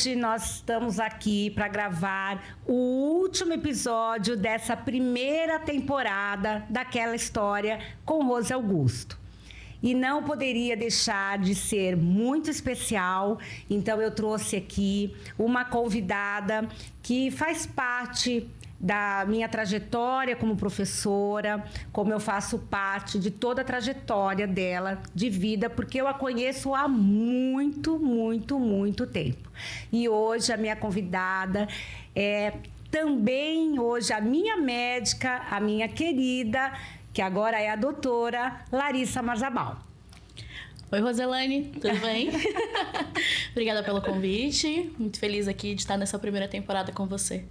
hoje nós estamos aqui para gravar o último episódio dessa primeira temporada daquela história com Rose Augusto. E não poderia deixar de ser muito especial, então eu trouxe aqui uma convidada que faz parte da minha trajetória como professora, como eu faço parte de toda a trajetória dela de vida, porque eu a conheço há muito, muito, muito tempo. E hoje a minha convidada é também hoje a minha médica, a minha querida, que agora é a doutora Larissa Marzabal. Oi, Roselaine, tudo bem? Obrigada pelo convite, muito feliz aqui de estar nessa primeira temporada com você.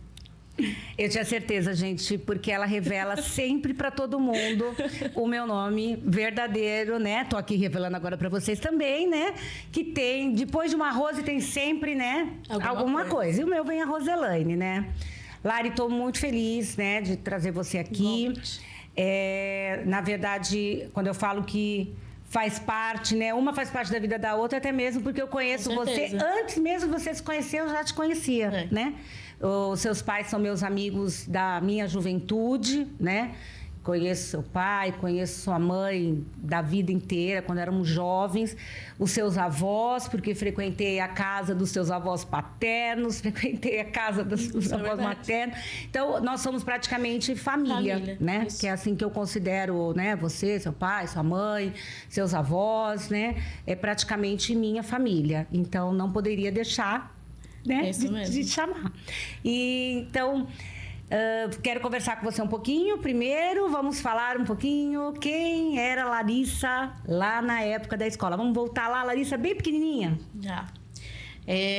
Eu tinha certeza, gente, porque ela revela sempre para todo mundo o meu nome verdadeiro, né? Tô aqui revelando agora para vocês também, né? Que tem, depois de uma Rose, tem sempre, né? Alguma coisa. E o meu vem a Roselaine, né? Lari, tô muito feliz, né? De trazer você aqui. Na verdade, quando eu falo que faz parte, né? Uma faz parte da vida da outra, até mesmo porque eu conheço você. Antes mesmo de você se conhecer, eu já te conhecia, né? Os seus pais são meus amigos da minha juventude, né? Conheço seu pai, conheço sua mãe da vida inteira, quando éramos jovens. Os seus avós, porque frequentei a casa dos seus avós paternos, frequentei a casa dos seus avós maternos. Então, nós somos praticamente família, né? Isso. Que é assim que eu considero, né? Você, seu pai, sua mãe, seus avós, né? É praticamente minha família. Então, não poderia deixar, né? De chamar. E, então... quero conversar com você um pouquinho. Primeiro, vamos falar um pouquinho quem era Larissa lá na época da escola. Vamos voltar lá, Larissa bem pequenininha? Já.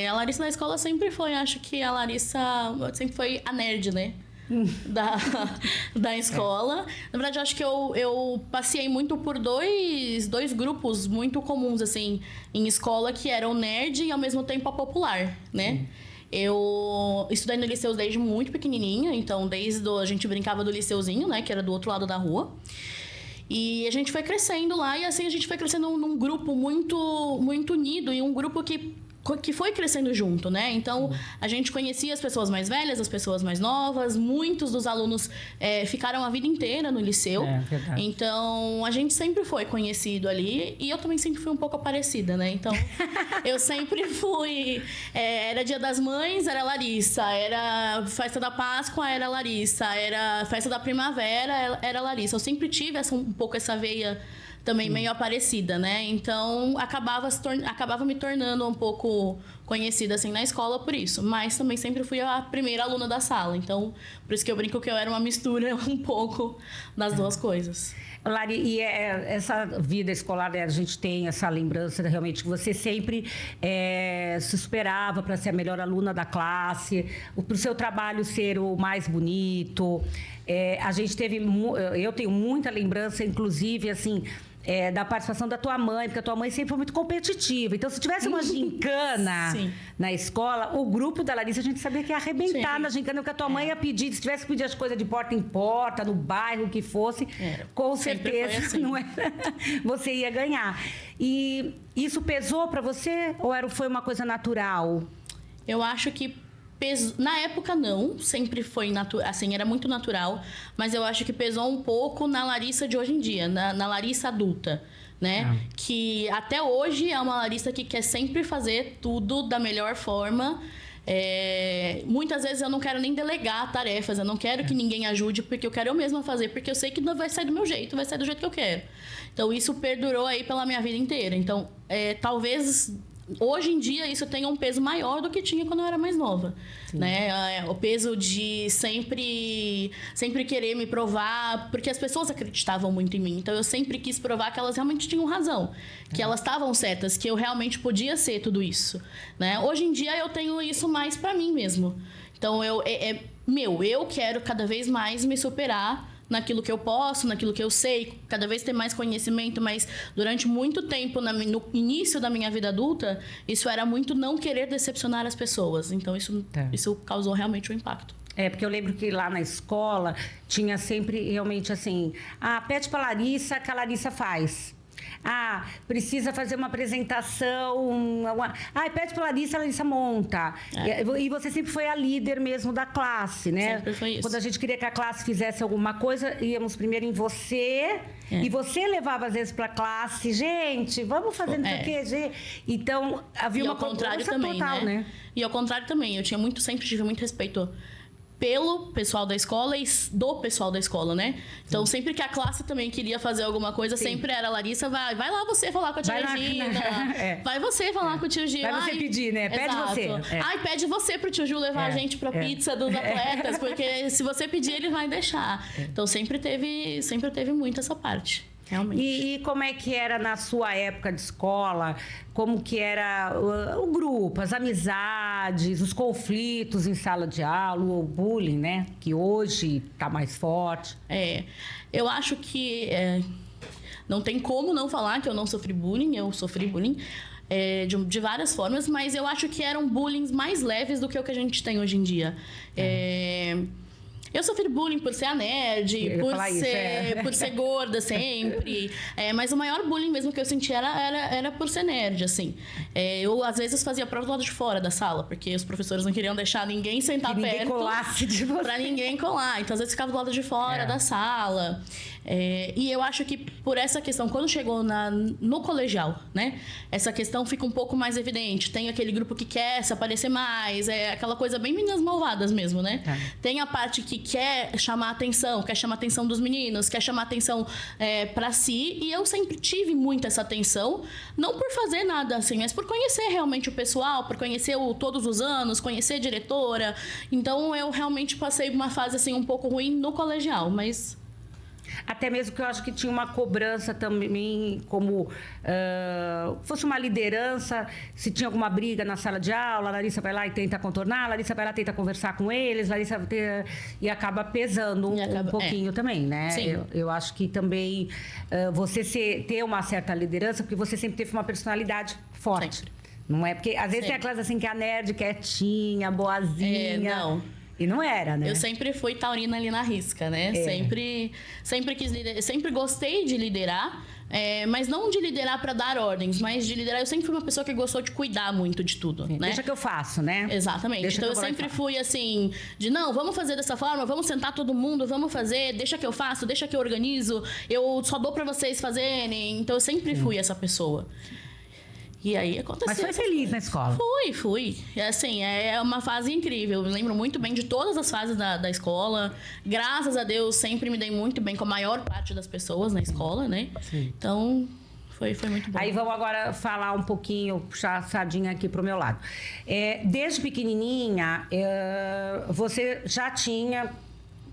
A Larissa na escola sempre foi, acho que a Larissa sempre foi a nerd, né? da escola. Na verdade, eu acho que eu passei muito por dois grupos muito comuns, assim, em escola, que eram nerd e, ao mesmo tempo, a popular, né? Eu estudei no liceu desde muito pequenininha, então a gente brincava do liceuzinho, né, que era do outro lado da rua. E a gente foi crescendo lá e assim a gente foi crescendo num grupo muito, muito unido e um grupo que foi crescendo junto, né? Então, a gente conhecia as pessoas mais velhas, as pessoas mais novas. Muitos dos alunos ficaram a vida inteira no liceu. Verdade. Então, a gente sempre foi conhecido ali. E eu também sempre fui um pouco aparecida, né? Então, eu sempre fui... era Dia das Mães, era Larissa. Era Festa da Páscoa, era Larissa. Era Festa da Primavera, era Larissa. Eu sempre tive um pouco essa veia... também meio aparecida, né? Então, acabava me tornando um pouco conhecida, assim, na escola por isso. Mas também sempre fui a primeira aluna da sala. Então, por isso que eu brinco que eu era uma mistura um pouco das duas coisas. Lari, e essa vida escolar, né, a gente tem essa lembrança realmente que você sempre se superava para ser a melhor aluna da classe, para o seu trabalho ser o mais bonito. A gente eu tenho muita lembrança, inclusive, assim... da participação da tua mãe, porque a tua mãe sempre foi muito competitiva. Então, se tivesse uma gincana na escola, o grupo da Larissa, a gente sabia que ia arrebentar na gincana, porque a tua mãe ia pedir, se tivesse que pedir as coisas de porta em porta, no bairro, o que fosse, com certeza assim. Não era, você ia ganhar. E isso pesou para você ou foi uma coisa natural? Eu acho que na época não, sempre foi assim, era muito natural, mas eu acho que pesou um pouco na Larissa de hoje em dia, na Larissa adulta, né? Que até hoje é uma Larissa que quer sempre fazer tudo da melhor forma. Muitas vezes eu não quero nem delegar tarefas, eu não quero que ninguém ajude, porque eu quero eu mesma fazer, porque eu sei que não vai sair do meu jeito, vai sair do jeito que eu quero. Então isso perdurou aí pela minha vida inteira. Então, talvez... hoje em dia isso tem um peso maior do que tinha quando eu era mais nova, né? O peso de sempre querer me provar, porque as pessoas acreditavam muito em mim, então eu sempre quis provar que elas realmente tinham razão, que elas estavam certas, que eu realmente podia ser tudo isso, né? Hoje em dia eu tenho isso mais pra mim mesmo, então eu quero cada vez mais me superar naquilo que eu posso, naquilo que eu sei, cada vez ter mais conhecimento, mas durante muito tempo, no início da minha vida adulta, isso era muito não querer decepcionar as pessoas. Então, isso causou realmente um impacto. Porque eu lembro que lá na escola tinha sempre realmente assim, pede pra Larissa que a Larissa faz. precisa fazer uma apresentação. Pede pra Larissa, a Larissa monta. E você sempre foi a líder mesmo da classe, né? Sempre foi isso. Quando a gente queria que a classe fizesse alguma coisa, íamos primeiro em você. E você levava, às vezes, pra classe. Gente, vamos fazer não sei o quê, gente. Então, havia uma contrário também, total, né? E ao contrário também. Eu sempre tive muito respeito pelo pessoal da escola e do pessoal da escola, né? Então, sempre que a classe também queria fazer alguma coisa, sempre era Larissa, vai lá você falar com a tia Regina. Vai você falar com o tio Gil. Vai você pedir, né? Pede você. Pede você pro tio Gil levar a gente pra pizza dos atletas, porque se você pedir, ele vai deixar. Então, sempre teve muito essa parte. Realmente. E como é que era na sua época de escola? Como que era o grupo, as amizades, os conflitos em sala de aula, o bullying, né? Que hoje está mais forte. Eu acho que não tem como não falar que eu não sofri bullying. Eu sofri bullying de várias formas, mas eu acho que eram bullying mais leves do que o que a gente tem hoje em dia. Eu sofri bullying por ser a nerd, por ser gorda sempre. Mas o maior bullying mesmo que eu senti era por ser nerd, assim. Eu, às vezes, fazia prova do lado de fora da sala, porque os professores não queriam deixar ninguém sentar perto. Ninguém colasse de você. Pra ninguém colar. Então, às vezes, ficava do lado de fora da sala. E eu acho que por essa questão, quando chegou no colegial, né? Essa questão fica um pouco mais evidente. Tem aquele grupo que quer se aparecer mais, aquela coisa bem meninas malvadas mesmo, né? Tem a parte que quer chamar a atenção dos meninos, quer chamar a atenção pra si. E eu sempre tive muito essa atenção, não por fazer nada assim, mas por conhecer realmente o pessoal, por conhecer todos os anos, conhecer a diretora. Então, eu realmente passei uma fase assim um pouco ruim no colegial, mas... Até mesmo que eu acho que tinha uma cobrança também, como fosse uma liderança, se tinha alguma briga na sala de aula, a Larissa vai lá e tenta contornar, a Larissa vai lá e tenta conversar com eles, e acaba pesando um pouquinho também, né? Eu acho que também você ter uma certa liderança, porque você sempre teve uma personalidade forte. Sempre. Não é? Porque às vezes tem a classe assim que é a nerd, quietinha, boazinha. Não. E não era, né? Eu sempre fui taurina ali na risca, né? Sempre quis liderar, sempre gostei de liderar, mas não de liderar para dar ordens, mas de liderar. Eu sempre fui uma pessoa que gostou de cuidar muito de tudo, né? Deixa que eu faço, né? Exatamente. Então eu sempre fui assim, vamos fazer dessa forma, vamos sentar todo mundo, vamos fazer, deixa que eu faço, deixa que eu organizo, eu só dou para vocês fazerem. Então eu sempre fui essa pessoa. E aí aconteceu. Mas foi feliz na escola? Fui. Assim, é uma fase incrível. Eu me lembro muito bem de todas as fases da escola. Graças a Deus, sempre me dei muito bem com a maior parte das pessoas na escola, né? Sim. Então, foi muito bom. Aí vamos agora falar um pouquinho, puxar a sardinha aqui pro meu lado. Desde pequenininha, você já tinha...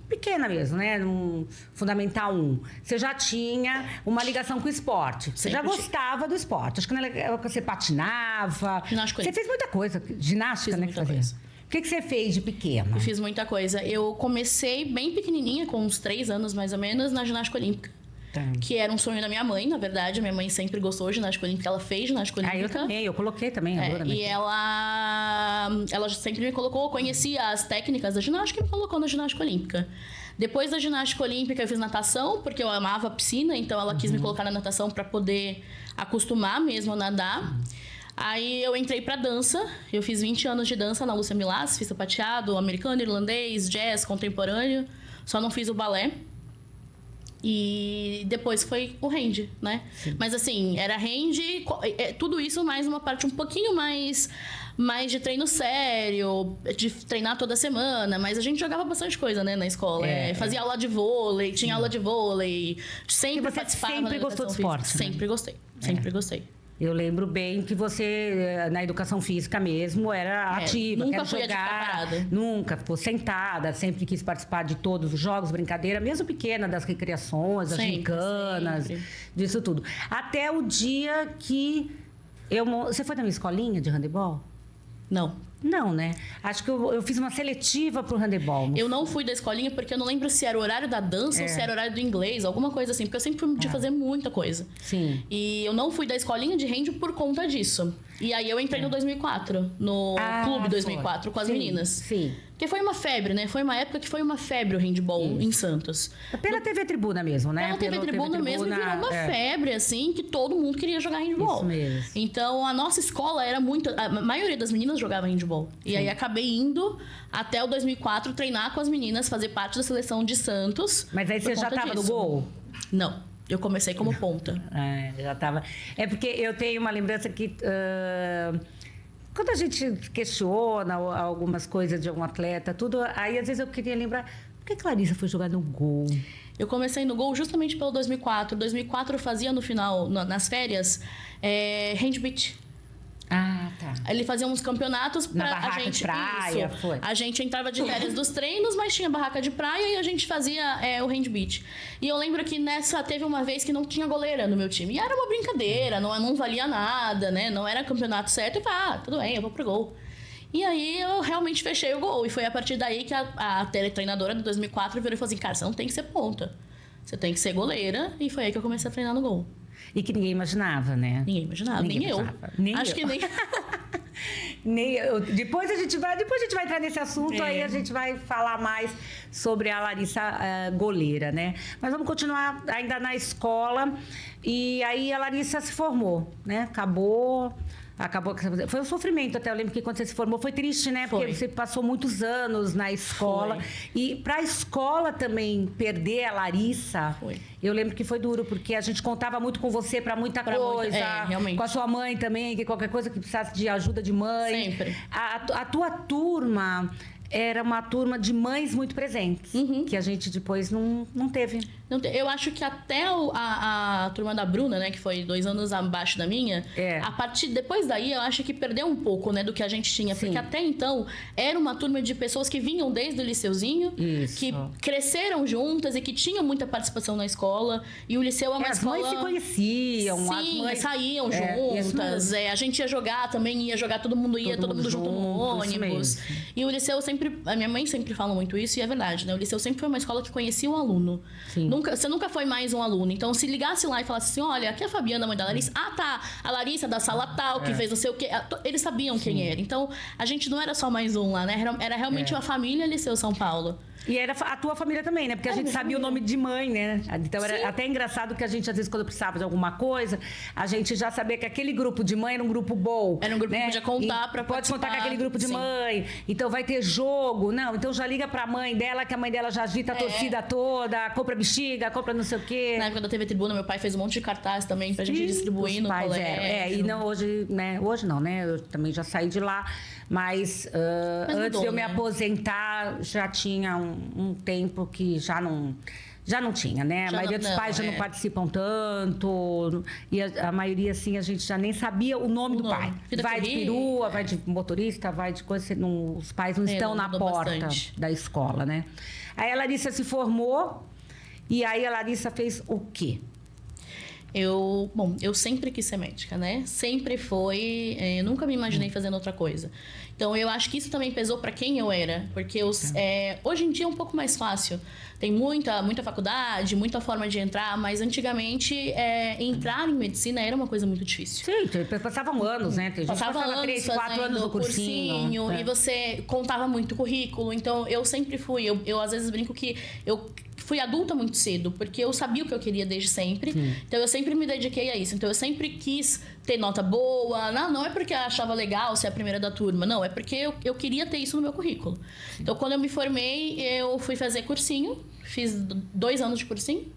pequena mesmo, né? No Fundamental 1. Você já tinha uma ligação com o esporte. Você já gostava do esporte. Acho que você patinava. Ginástica. Você fez muita coisa. Ginástica, né? Muita coisa. O que você fez de pequena? Eu fiz muita coisa. Eu comecei bem pequenininha, com uns 3 anos mais ou menos, na ginástica olímpica. Que era um sonho da minha mãe, na verdade. Minha mãe sempre gostou de ginástica olímpica. Ela fez ginástica olímpica. Eu também. Eu coloquei também. E ela sempre me colocou, conhecia as técnicas da ginástica e me colocou na ginástica olímpica. Depois da ginástica olímpica, eu fiz natação, porque eu amava a piscina. Então, ela quis me colocar na natação para poder acostumar mesmo a nadar. Aí, eu entrei pra dança. Eu fiz 20 anos de dança na Lúcia Milás. Fiz sapateado, americano, irlandês, jazz, contemporâneo. Só não fiz o balé. E depois foi o hand, né? Sim. Mas assim, era hand, tudo isso mais uma parte um pouquinho mais de treino sério, de treinar toda semana. Mas a gente jogava bastante coisa, né, na escola. Fazia aula de vôlei, tinha aula de vôlei. Sempre participava. Sempre gostou de esporte, né? Sempre gostei, sempre gostei. Eu lembro bem que você, na educação física mesmo, era ativa. Nunca fui jogar, parada. Nunca ficou sentada, sempre quis participar de todos os jogos, brincadeira, mesmo pequena, das recreações, das gincanas, disso tudo. Até o dia que você foi na minha escolinha de handebol? Não, né? Acho que eu fiz uma seletiva pro handebol. Eu não fui da escolinha porque eu não lembro se era o horário da dança ou se era o horário do inglês, alguma coisa assim. Porque eu sempre fui de fazer muita coisa. Sim. E eu não fui da escolinha de hand por conta disso. E aí eu entrei no 2004, no Clube 2004, com as meninas. Sim. Porque foi uma febre, né? Foi uma época que foi uma febre o handball em Santos. Pela TV Tribuna mesmo, né? Pela TV Tribuna mesmo virou uma febre, assim, que todo mundo queria jogar handball. Isso mesmo. Então, a nossa escola era muito... A maioria das meninas jogava handball. E aí, acabei indo até o 2004 treinar com as meninas, fazer parte da seleção de Santos. Mas aí você já estava no gol? Não. Eu comecei como ponta. Já estava... É porque eu tenho uma lembrança que... Quando a gente questiona algumas coisas de um atleta, tudo, aí às vezes eu queria lembrar, por que Clarissa foi jogar no gol? Eu comecei no gol justamente pelo 2004. 2004 eu fazia no final, nas férias, handbeat. Ah, tá. Ele fazia uns campeonatos pra Na barraca gente. De praia, isso. foi. A gente entrava de férias dos treinos, mas tinha barraca de praia e a gente fazia o handbeat. E eu lembro que nessa teve uma vez que não tinha goleira no meu time. E era uma brincadeira, não valia nada, né? Não era campeonato certo. E falei, tudo bem, eu vou pro gol. E aí eu realmente fechei o gol. E foi a partir daí que a teletreinadora de 2004 virou e falou assim: cara, você não tem que ser ponta. Você tem que ser goleira. E foi aí que eu comecei a treinar no gol. E que ninguém imaginava, né? Ninguém imaginava, nem eu. Acho que nem... nem eu. Depois a gente vai entrar nesse assunto, aí a gente vai falar mais sobre a Larissa goleira, né? Mas vamos continuar ainda na escola. E aí a Larissa se formou, né? Acabou. Foi um sofrimento até. Eu lembro que quando você se formou foi triste, né? Porque você passou muitos anos na escola. E para a escola também perder a Larissa, eu lembro que foi duro, porque a gente contava muito com você para muita coisa. Realmente. Com a sua mãe também, que qualquer coisa que precisasse de ajuda de mãe. Sempre. A tua turma era uma turma de mães muito presentes, que a gente depois não teve. Eu acho que até a turma da Bruna, né, que foi 2 anos abaixo da minha, a partir depois daí eu acho que perdeu um pouco, né, do que a gente tinha. Sim. Porque até então era uma turma de pessoas que vinham desde o liceuzinho, que cresceram juntas e que tinham muita participação na escola. E o liceu é uma escola... As mães se conheciam. Sim, as mães saíam juntas. A gente ia jogar também, todo mundo junto no ônibus. E o liceu sempre... A minha mãe sempre fala muito isso e é verdade, né? O liceu sempre foi uma escola que conhecia o aluno. Sim. Você nunca foi mais um aluno. Então, se ligasse lá e falasse assim, olha, aqui é a Fabiana, mãe da Larissa. Ah, tá, a Larissa da sala tal, que fez não sei o quê. Eles sabiam quem era. Então, a gente não era só mais um lá, né? Era realmente uma família Liceu São Paulo. E era a tua família também, né? Porque a gente sabia o nome de mãe, né? Então era até engraçado que a gente, às vezes, quando precisava de alguma coisa, a gente já sabia que aquele grupo de mãe era um grupo bom. Era um grupo, né? Que podia contar pra pode contar com aquele grupo de mãe. Então vai ter jogo. Não, então já liga pra mãe dela, que a mãe dela já agita a torcida toda, compra bexiga, compra não sei o quê. Na época da TV Tribuna, meu pai fez um monte de cartaz também pra gente distribuir no colégio. E não hoje, né? Hoje não, né? Eu também já saí de lá. Mas antes de eu me aposentar, já tinha um tempo que já não tinha, né? A maioria dos pais já não participam tanto. E a maioria, assim, a gente já nem sabia o nome do pai. Vai de perua, vai de motorista, vai de coisa... os pais não estão na porta da escola, né? Aí a Larissa se formou e aí a Larissa fez o quê? Eu sempre quis ser médica, né? Sempre foi... Eu nunca me imaginei fazendo outra coisa. Então, eu acho que isso também pesou para quem eu era. Porque hoje em dia é um pouco mais fácil. Tem muita faculdade, muita forma de entrar. Mas, antigamente, entrar em medicina era uma coisa muito difícil. Sim, passavam anos, né? Tem gente passava 3, 4 anos no cursinho. E você contava muito currículo. Então, eu sempre fui... Eu às vezes, brinco que eu... fui adulta muito cedo, porque eu sabia o que eu queria desde sempre. Sim. Então, eu sempre me dediquei a isso. Então, eu sempre quis ter nota boa. Não é porque eu achava legal ser a primeira da turma. Não, é porque eu queria ter isso no meu currículo. Sim. Então, quando eu me formei, eu fui fazer cursinho. Fiz 2 anos de cursinho.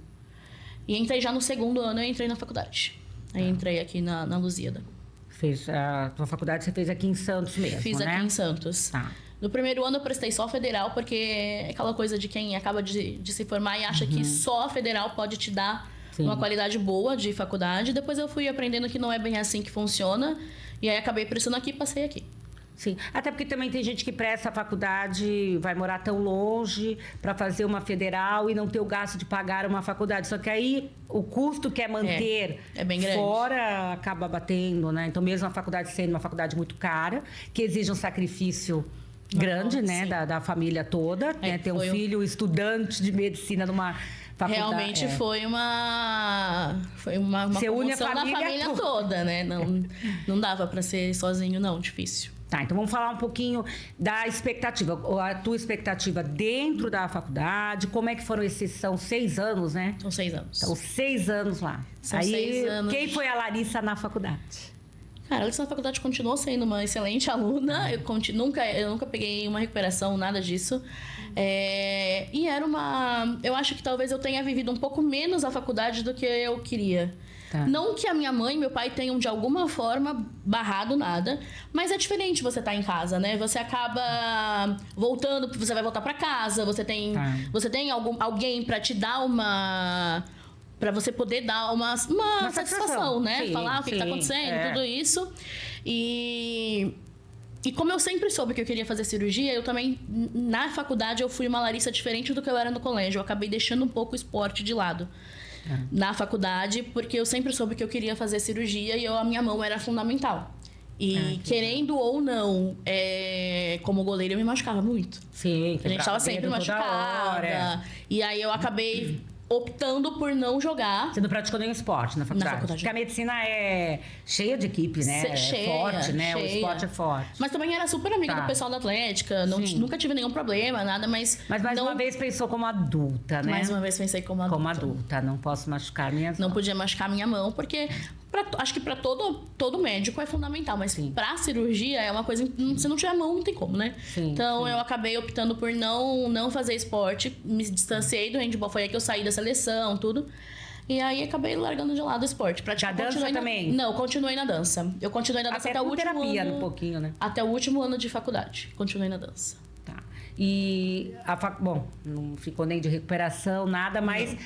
E entrei já no 2º ano, eu entrei na faculdade. Aí, entrei aqui na Lusíada. Fez a tua faculdade, você fez aqui em Santos mesmo, Fiz aqui em Santos. Tá. No primeiro ano eu prestei só federal, porque é aquela coisa de quem acaba de se formar e acha que só federal pode te dar uma qualidade boa de faculdade. Depois eu fui aprendendo que não é bem assim que funciona. E aí acabei prestando aqui e passei aqui. Sim, até porque também tem gente que presta a faculdade, vai morar tão longe para fazer uma federal e não ter o gasto de pagar uma faculdade. Só que aí o custo que é manter bem grande. Fora acaba batendo, né? Então, mesmo a faculdade sendo uma faculdade muito cara, que exige um sacrifício grande, né? Da família toda, né? Ter um filho estudante de medicina numa faculdade. Realmente foi uma Você une a da família toda, né? Não dava para ser sozinho, não, difícil. Tá, então vamos falar um pouquinho da expectativa. A tua expectativa dentro da faculdade, como é que foram esses... São 6 anos, né? São 6 anos. São 6 anos lá. São Aí, 6 anos. quem foi a Larissa na faculdade? Cara, a Larissa na faculdade continuou sendo uma excelente aluna. Eu nunca peguei uma recuperação, nada disso. E era uma... Eu acho que talvez eu tenha vivido um pouco menos a faculdade do que eu queria. Tá. Não que a minha mãe e meu pai tenham, de alguma forma, barrado nada. Mas é diferente você estar em casa, né? Você acaba voltando, você vai voltar pra casa. Você tem alguém pra te dar uma... Pra você poder dar uma satisfação, né? Sim, falar o que tá acontecendo, tudo isso. E como eu sempre soube que eu queria fazer cirurgia, eu também, na faculdade, eu fui uma Larissa diferente do que eu era no colégio. Eu acabei deixando um pouco o esporte de lado. Na faculdade, porque eu sempre soube que eu queria fazer cirurgia e a minha mão era fundamental. E querendo ou não, como goleiro eu me machucava muito. Sim, a gente estava sempre machucada. E aí eu acabei optando por não jogar. Você não praticou nenhum esporte na faculdade? Porque a medicina é cheia de equipe, né? Cheia, é forte, né? Cheia. O esporte é forte. Mas também era super amiga do pessoal da Atlética. Nunca tive nenhum problema, nada, mas mais uma vez pensou como adulta, né? Mais uma vez pensei como adulta. Como adulta, não posso machucar minhas mãos. Não podia machucar minha mão, porque... acho que para todo médico é fundamental, mas para cirurgia é uma coisa... Se não tiver mão, não tem como, né? Então, eu acabei optando por não fazer esporte. Me distanciei do handball. Foi aí que eu saí da seleção, tudo. E aí, acabei largando de lado o esporte. A dança também? Não, continuei na dança. Eu continuei na dança até o último terapia, ano... um pouquinho, né? Até o último ano de faculdade. Continuei na dança. Tá. E bom, não ficou nem de recuperação, nada, mas...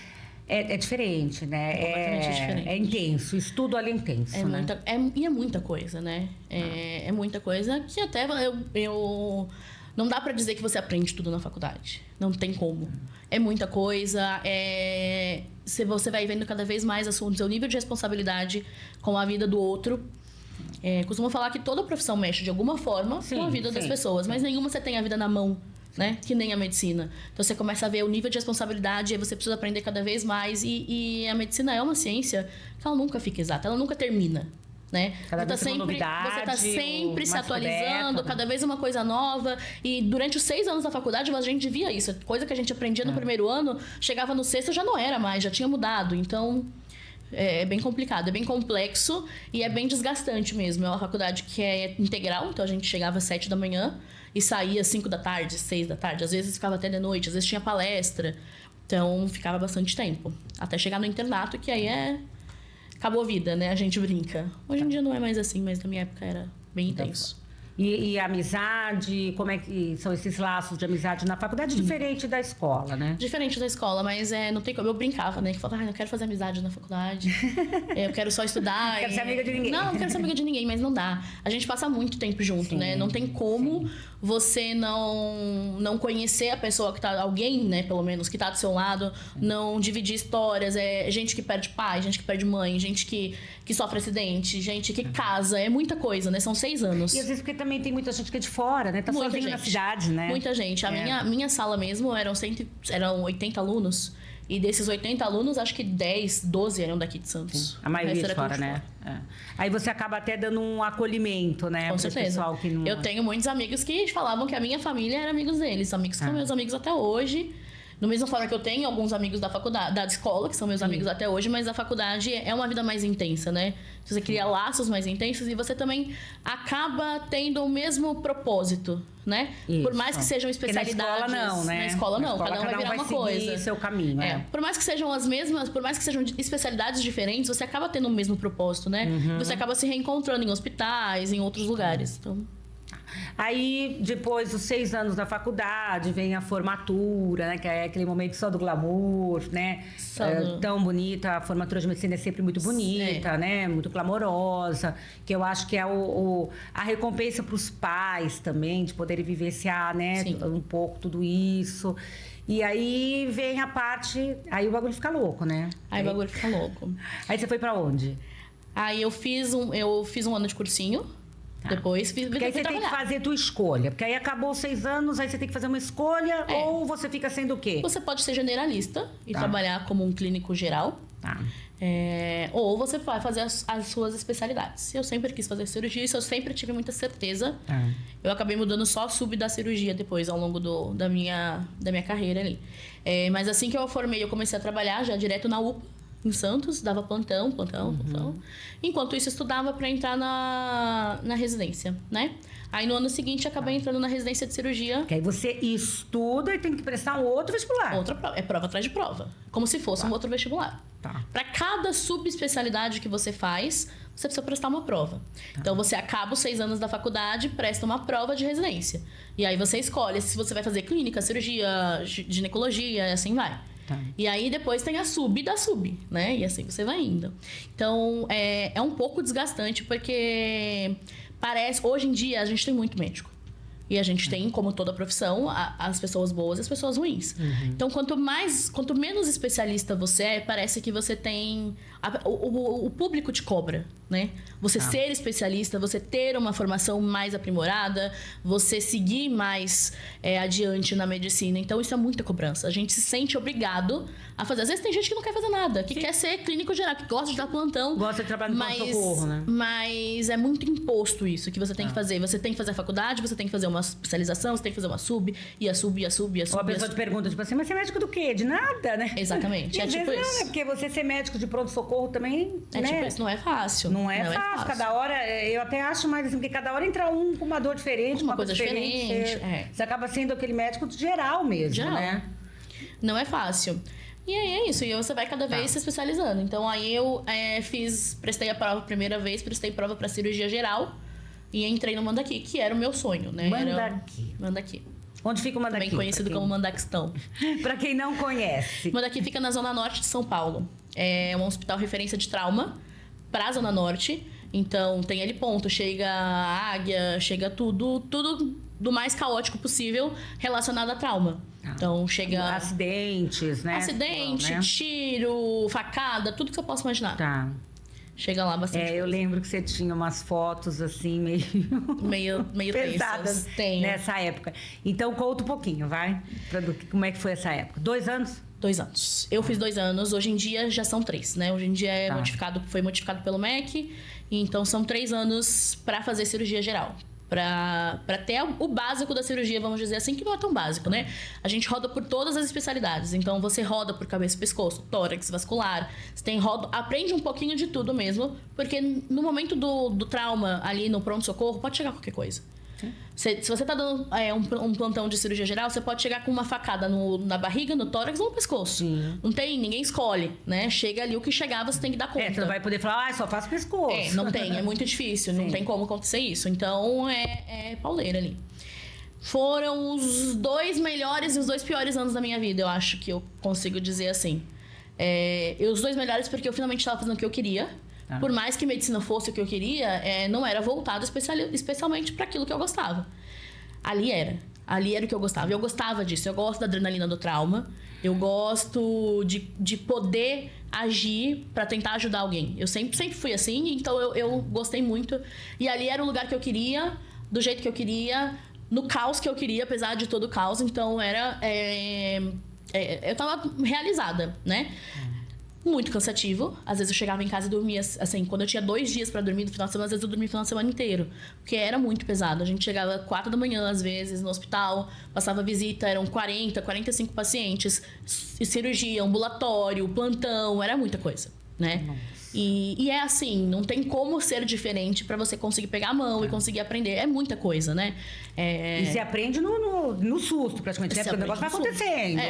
É diferente, né? Completamente diferente. É intenso, o estudo ali é intenso, né? E é muita coisa, né? É muita coisa que até eu... Não dá pra dizer que você aprende tudo na faculdade. Não tem como. É muita coisa, você vai vendo cada vez mais o seu nível de responsabilidade com a vida do outro. Costumo falar que toda profissão mexe de alguma forma com a vida das pessoas, mas nenhuma você tem a vida na mão. Né? Que nem a medicina. Então, você começa a ver o nível de responsabilidade e você precisa aprender cada vez mais. E a medicina é uma ciência que ela nunca fica exata, ela nunca termina. Né? Cada vez você está sempre se atualizando, cada vez uma coisa nova. E durante os 6 anos da faculdade, a gente via isso. Coisa que a gente aprendia no primeiro ano, chegava no sexto, já não era mais, já tinha mudado. Então... É bem complicado, é bem complexo e é bem desgastante mesmo. É uma faculdade que é integral, então a gente chegava às 7 da manhã e saía às 5 da tarde, 6 da tarde. Às vezes ficava até de noite, às vezes tinha palestra. Então ficava bastante tempo. Até chegar no internato, que aí acabou a vida, né? A gente brinca. Hoje em dia não é mais assim, mas na minha época era bem intenso. E a amizade, como é que são esses laços de amizade na faculdade? Diferente da escola, né? Diferente da escola, mas não tem como. Eu brincava, né? Que falava, não quero fazer amizade na faculdade. Eu quero só estudar. Não quero ser amiga de ninguém. Não quero ser amiga de ninguém, mas não dá. A gente passa muito tempo junto, né? Não tem como você não conhecer a pessoa que tá... Alguém, né? Pelo menos, que tá do seu lado. Não dividir histórias. Gente que perde pai, gente que perde mãe, gente que sofre acidente, gente que casa. É muita coisa, né? São 6 anos. E às vezes porque também tem muita gente que é de fora, né? Tá sozinho na cidade, né? Muita gente. A minha sala mesmo eram 80 alunos. E desses 80 alunos, acho que 12 eram daqui de Santos. Sim. A maioria de fora, né? Aí você acaba até dando um acolhimento, né? Com certeza. Pessoal que não... Eu tenho muitos amigos que falavam que a minha família era amigos deles. Amigos que são meus amigos até hoje. Do mesma forma que eu tenho alguns amigos da faculdade, da escola, que são meus amigos até hoje, mas a faculdade é uma vida mais intensa, né? Você cria laços mais intensos e você também acaba tendo o mesmo propósito, né? Isso. Por mais que sejam especialidades... Porque na escola não, né? Na escola não, cada um vai virar uma coisa. Seguir seu caminho, Por mais que sejam as mesmas, por mais que sejam especialidades diferentes, você acaba tendo o mesmo propósito, né? Você acaba se reencontrando em hospitais, em outros lugares, então... Aí, depois dos 6 anos da faculdade, vem a formatura, né? Que é aquele momento só do glamour, né? Tão bonita. A formatura de medicina é sempre muito bonita, né? Muito glamourosa. Que eu acho que é a recompensa para os pais também, de poderem vivenciar, né? Um pouco tudo isso. E aí vem a parte... Aí o bagulho fica louco, né? Aí o bagulho fica louco. Aí você foi pra onde? Aí eu fiz um ano de cursinho. Depois porque aí você tem que fazer tua escolha. Porque aí acabou 6 anos, aí você tem que fazer uma escolha. Ou você fica sendo o quê? Você pode ser generalista e trabalhar como um clínico geral. Ou você vai fazer as suas especialidades. Eu sempre quis fazer cirurgia, isso eu sempre tive muita certeza. Eu acabei mudando só a sub da cirurgia depois, ao longo da minha carreira ali. Mas assim que eu formei, eu comecei a trabalhar já direto na UPA, em Santos, dava plantão. Enquanto isso, estudava para entrar na residência, né? Aí no ano seguinte, acabei entrando na residência de cirurgia. Que aí você estuda e tem que prestar um outro vestibular. Outra prova, prova atrás de prova. Como se fosse um outro vestibular. Para cada subespecialidade que você faz, você precisa prestar uma prova. Então, você acaba os 6 anos da faculdade, presta uma prova de residência. E aí você escolhe se você vai fazer clínica, cirurgia, ginecologia, e assim vai. E aí depois tem a sub da sub, né? E assim você vai indo. Então, é um pouco desgastante, porque hoje em dia a gente tem muito médico. E a gente tem, como toda profissão, as pessoas boas e as pessoas ruins. Então, quanto menos especialista você é, parece que você tem... O público te cobra, né? Você ser especialista, você ter uma formação mais aprimorada, você seguir mais adiante na medicina. Então, isso é muita cobrança. A gente se sente obrigado a fazer. Às vezes tem gente que não quer fazer nada, que quer ser clínico geral, que gosta de dar plantão. Gosta de trabalhar no pronto-socorro, né? Mas é muito imposto isso que você tem que fazer. Você tem que fazer a faculdade, você tem que fazer uma especialização, você tem que fazer uma sub, e a sub. Ou a pessoa te pergunta, tipo assim, mas você é médico do quê? De nada, né? Exatamente. É tipo isso. Não, porque você ser médico de pronto-socorro também, né? Tipo isso, não é fácil. Não é fácil. Cada hora, eu até acho mais assim, porque cada hora entra um com uma dor diferente, uma coisa diferente. Você acaba sendo aquele médico geral mesmo, né? Não é fácil. E aí é isso, e você vai cada vez se especializando. Então aí eu prestei a prova a primeira vez, prestei prova para cirurgia geral e entrei no Mandaki, que era o meu sonho, né? Mandaki. Onde fica o Mandaki? Bem conhecido como Mandaquistão. Para quem não conhece. Mandaki fica na Zona Norte de São Paulo. É um hospital referência de trauma para a Zona Norte. Então tem ali ponto, chega a águia, chega tudo do mais caótico possível relacionado a trauma. Então chega... Acidentes, né? Tiro, facada, tudo que você possa imaginar. Chega lá bastante. Eu lembro que você tinha umas fotos assim, meio pesadas nessa época. Então conta um pouquinho, vai? Como é que foi essa época? 2 anos? 2 anos. Eu fiz 2 anos, hoje em dia já são 3, né? Hoje em dia foi modificado pelo MEC, então são 3 anos para fazer cirurgia geral. Para ter o básico da cirurgia, vamos dizer assim, que não é tão básico, né? A gente roda por todas as especialidades. Então, você roda por cabeça e pescoço, tórax, vascular. Você aprende um pouquinho de tudo mesmo, porque no momento do trauma, ali no pronto-socorro, pode chegar qualquer coisa. Se você tá dando um plantão de cirurgia geral, você pode chegar com uma facada na barriga, no tórax ou no pescoço. Não tem, ninguém escolhe, né? Chega ali o que chegar, você tem que dar conta. Você não vai poder falar, só faço pescoço. Não tem, é muito difícil, não tem como acontecer isso. Então, é pauleira ali. Foram os 2 melhores e os 2 piores anos da minha vida, eu acho que eu consigo dizer assim. Os 2 melhores porque eu finalmente estava fazendo o que eu queria. Por mais que medicina fosse o que eu queria, não era voltado especialmente para aquilo que eu gostava. Ali era o que eu gostava. Eu gostava disso. Eu gosto da adrenalina do trauma. Eu gosto de poder agir para tentar ajudar alguém. Eu sempre fui assim, então eu gostei muito. E ali era o lugar que eu queria, do jeito que eu queria, no caos que eu queria, apesar de todo o caos. Então eu tava realizada, né? Muito cansativo. Às vezes eu chegava em casa e dormia, assim, quando eu tinha 2 dias pra dormir no final de semana, às vezes eu dormia o final de semana inteiro. Porque era muito pesado. A gente chegava 4 da manhã, às vezes, no hospital, passava visita, eram 40, 45 pacientes, cirurgia, ambulatório, plantão, era muita coisa, né? E é assim, não tem como ser diferente pra você conseguir pegar a mão e conseguir aprender. É muita coisa, né? E você aprende no susto, praticamente, né? Porque o negócio vai acontecendo.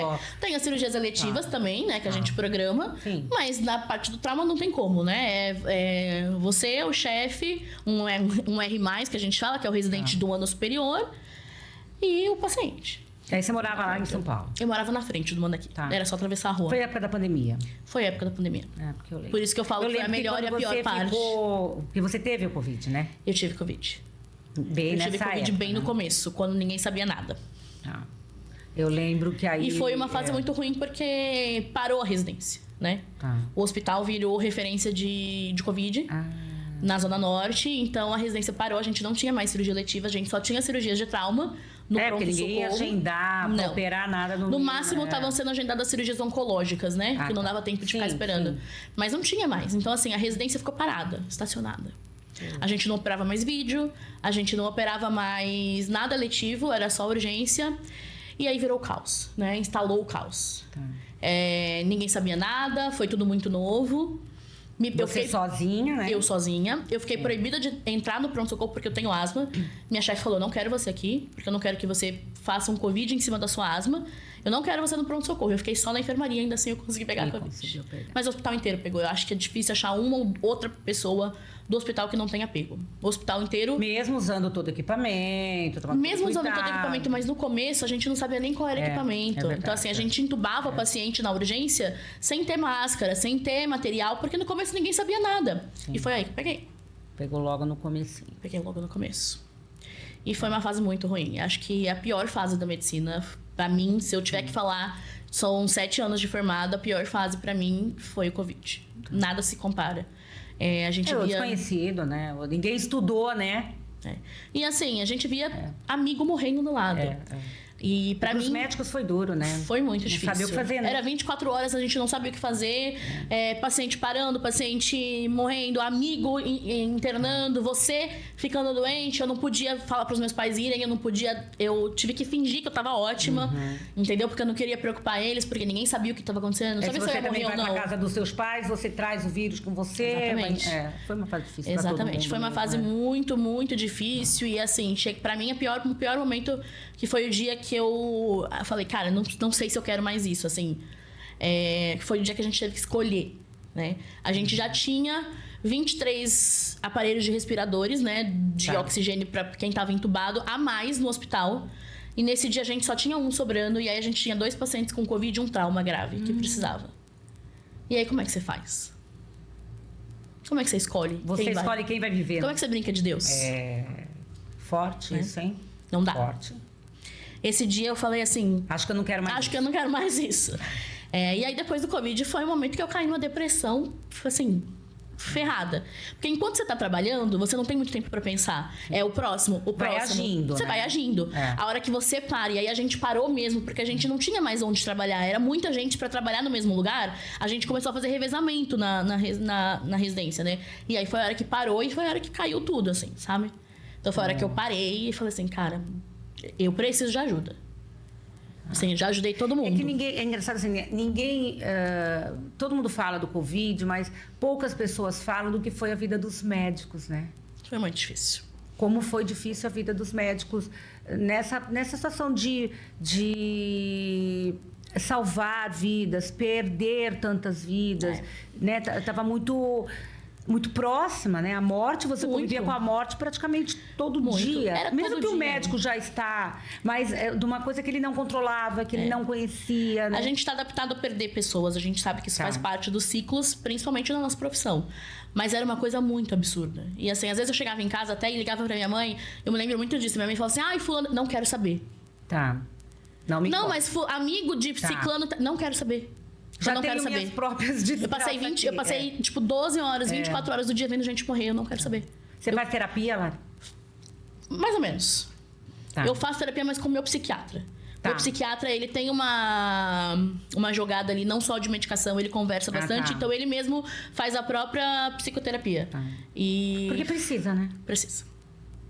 Tem as cirurgias eletivas também, né? Que a gente programa. Sim. Mas na parte do trauma não tem como, né? Você, o chefe, um R+, que a gente fala, que é o residente do ano superior, e o paciente. Aí você morava lá em São Paulo? Eu morava na frente do Mandaki. Era só atravessar a rua. Foi a época da pandemia? Foi a época da pandemia. Porque eu lembro. Por isso que eu falo que foi a melhor e a pior parte. Porque você teve o Covid, né? Eu tive Covid. Eu tive Covid bem no começo, quando ninguém sabia nada. Eu lembro que aí... E foi uma fase muito ruim porque parou a residência, né? O hospital virou referência de Covid. Na Zona Norte, então a residência parou, a gente não tinha mais cirurgia letiva, a gente só tinha cirurgias de trauma, no porque ninguém ia pronto-socorro. agendar, Não. pra operar nada no No máximo, é. estavam sendo agendadas cirurgias oncológicas, né? Ah, que não tá. dava tempo de ficar Sim, esperando. sim. Mas não tinha mais. Então, assim, a residência ficou parada, estacionada. A gente não operava mais vídeo, a gente não operava mais nada letivo, era só urgência. E aí virou o caos, né? Instalou o caos. Tá. Ninguém sabia nada, foi tudo muito novo. Eu Você fiquei- sozinha, né? Eu sozinha. Eu fiquei proibida de entrar no pronto-socorro porque eu tenho asma. Minha chefe falou, não quero você aqui, porque eu não quero que você faça um Covid em cima da sua asma. Eu não quero você no pronto-socorro. Eu fiquei só na enfermaria, ainda assim eu consegui pegar a Covid. conseguiu pegar. Mas o hospital inteiro pegou. Eu acho que é difícil achar uma ou outra pessoa do hospital que não tenha pego. O hospital inteiro... Mesmo usando todo o equipamento, tomando Mesmo todo usando todo o cuidado. equipamento, mas no começo a gente não sabia nem qual era o É, equipamento. é verdade, Então, assim, a gente entubava o paciente na urgência sem ter máscara, sem ter material, porque no começo ninguém sabia nada. E foi aí que eu peguei. Pegou logo no comecinho. Peguei logo no começo. E foi uma fase muito ruim. Acho que a pior fase da medicina, pra mim, se eu tiver que falar, são 7 anos de formada, a pior fase pra mim foi o Covid. Nada se compara. A gente É o via... desconhecido, né? Ninguém estudou, né? E assim, a gente via amigo morrendo do lado. E pra Para os mim... médicos foi duro, né? Foi muito Não difícil. sabia o que fazer, né? Era 24 horas, a gente não sabia o que fazer. Paciente parando, paciente morrendo, amigo internando, você ficando doente. Eu não podia falar pros meus pais irem, eu não podia... Eu tive que fingir que eu tava ótima, entendeu? Porque eu não queria preocupar eles, porque ninguém sabia o que tava acontecendo. Não Se sabia se eu você ia também morrer vai ou não. pra casa dos seus pais, você traz o vírus com você. Exatamente. Foi uma fase difícil pra todo Exatamente. mundo Foi uma mesmo, fase né? muito, muito difícil. E assim, pra mim, o pior momento que foi o dia que eu falei, cara, não sei se eu quero mais isso, assim. Foi o dia que a gente teve que escolher, né? A gente já tinha 23 aparelhos de respiradores, né? De Tá. oxigênio pra quem tava entubado, a mais no hospital. E nesse dia a gente só tinha um sobrando. E aí a gente tinha 2 pacientes com Covid e um trauma grave que precisava. E aí, como é que você faz? Como é que você escolhe? Você quem vai? escolhe quem vai viver. Como é que você brinca de Deus? Forte isso, hein? Não dá. Forte. Esse dia eu falei assim, Acho que eu não quero mais acho que eu não quero mais isso. E aí depois do Covid foi um momento que eu caí numa depressão, assim, ferrada. Porque enquanto você tá trabalhando, você não tem muito tempo pra pensar. O próximo. Vai agindo, Você né? vai agindo. A hora que você para, e aí a gente parou mesmo, porque a gente não tinha mais onde trabalhar. Era muita gente pra trabalhar no mesmo lugar. A gente começou a fazer revezamento na residência, né? E aí foi a hora que parou e foi a hora que caiu tudo, assim, sabe? Então foi a hora que eu parei e falei assim, cara, eu preciso de ajuda. Assim, eu já ajudei todo mundo. É que ninguém, é engraçado assim, ninguém, todo mundo fala do Covid, mas poucas pessoas falam do que foi a vida dos médicos, né? Foi muito difícil. Como foi difícil a vida dos médicos nessa situação de salvar vidas, perder tantas vidas, né? Tava muito próxima, né? A morte, você Muito. convivia com a morte praticamente todo Muito. dia. Era Mesmo todo que o dia. médico já está, mas de uma coisa que ele não controlava, que ele não conhecia, né? A gente está adaptado a perder pessoas, a gente sabe que isso Tá. faz parte dos ciclos, principalmente na nossa profissão. Mas era uma coisa muito absurda. E assim, às vezes eu chegava em casa até e ligava pra minha mãe, eu me lembro muito disso. Minha mãe falava assim, ai, fulano, não quero saber. Tá. Não me Não, conta. mas amigo de Tá. ciclano, não quero saber. Já eu não tenho quero saber. minhas próprias Eu passei, tipo, 12 horas, 24 horas do dia vendo gente morrer, eu não quero saber. Você faz terapia, Lara? Mais ou menos. Tá. Eu faço terapia, mas com o meu psiquiatra. Tá. O psiquiatra, ele tem uma jogada ali, não só de medicação, ele conversa bastante, tá. então ele mesmo faz a própria psicoterapia. Tá. E Porque precisa, né? precisa.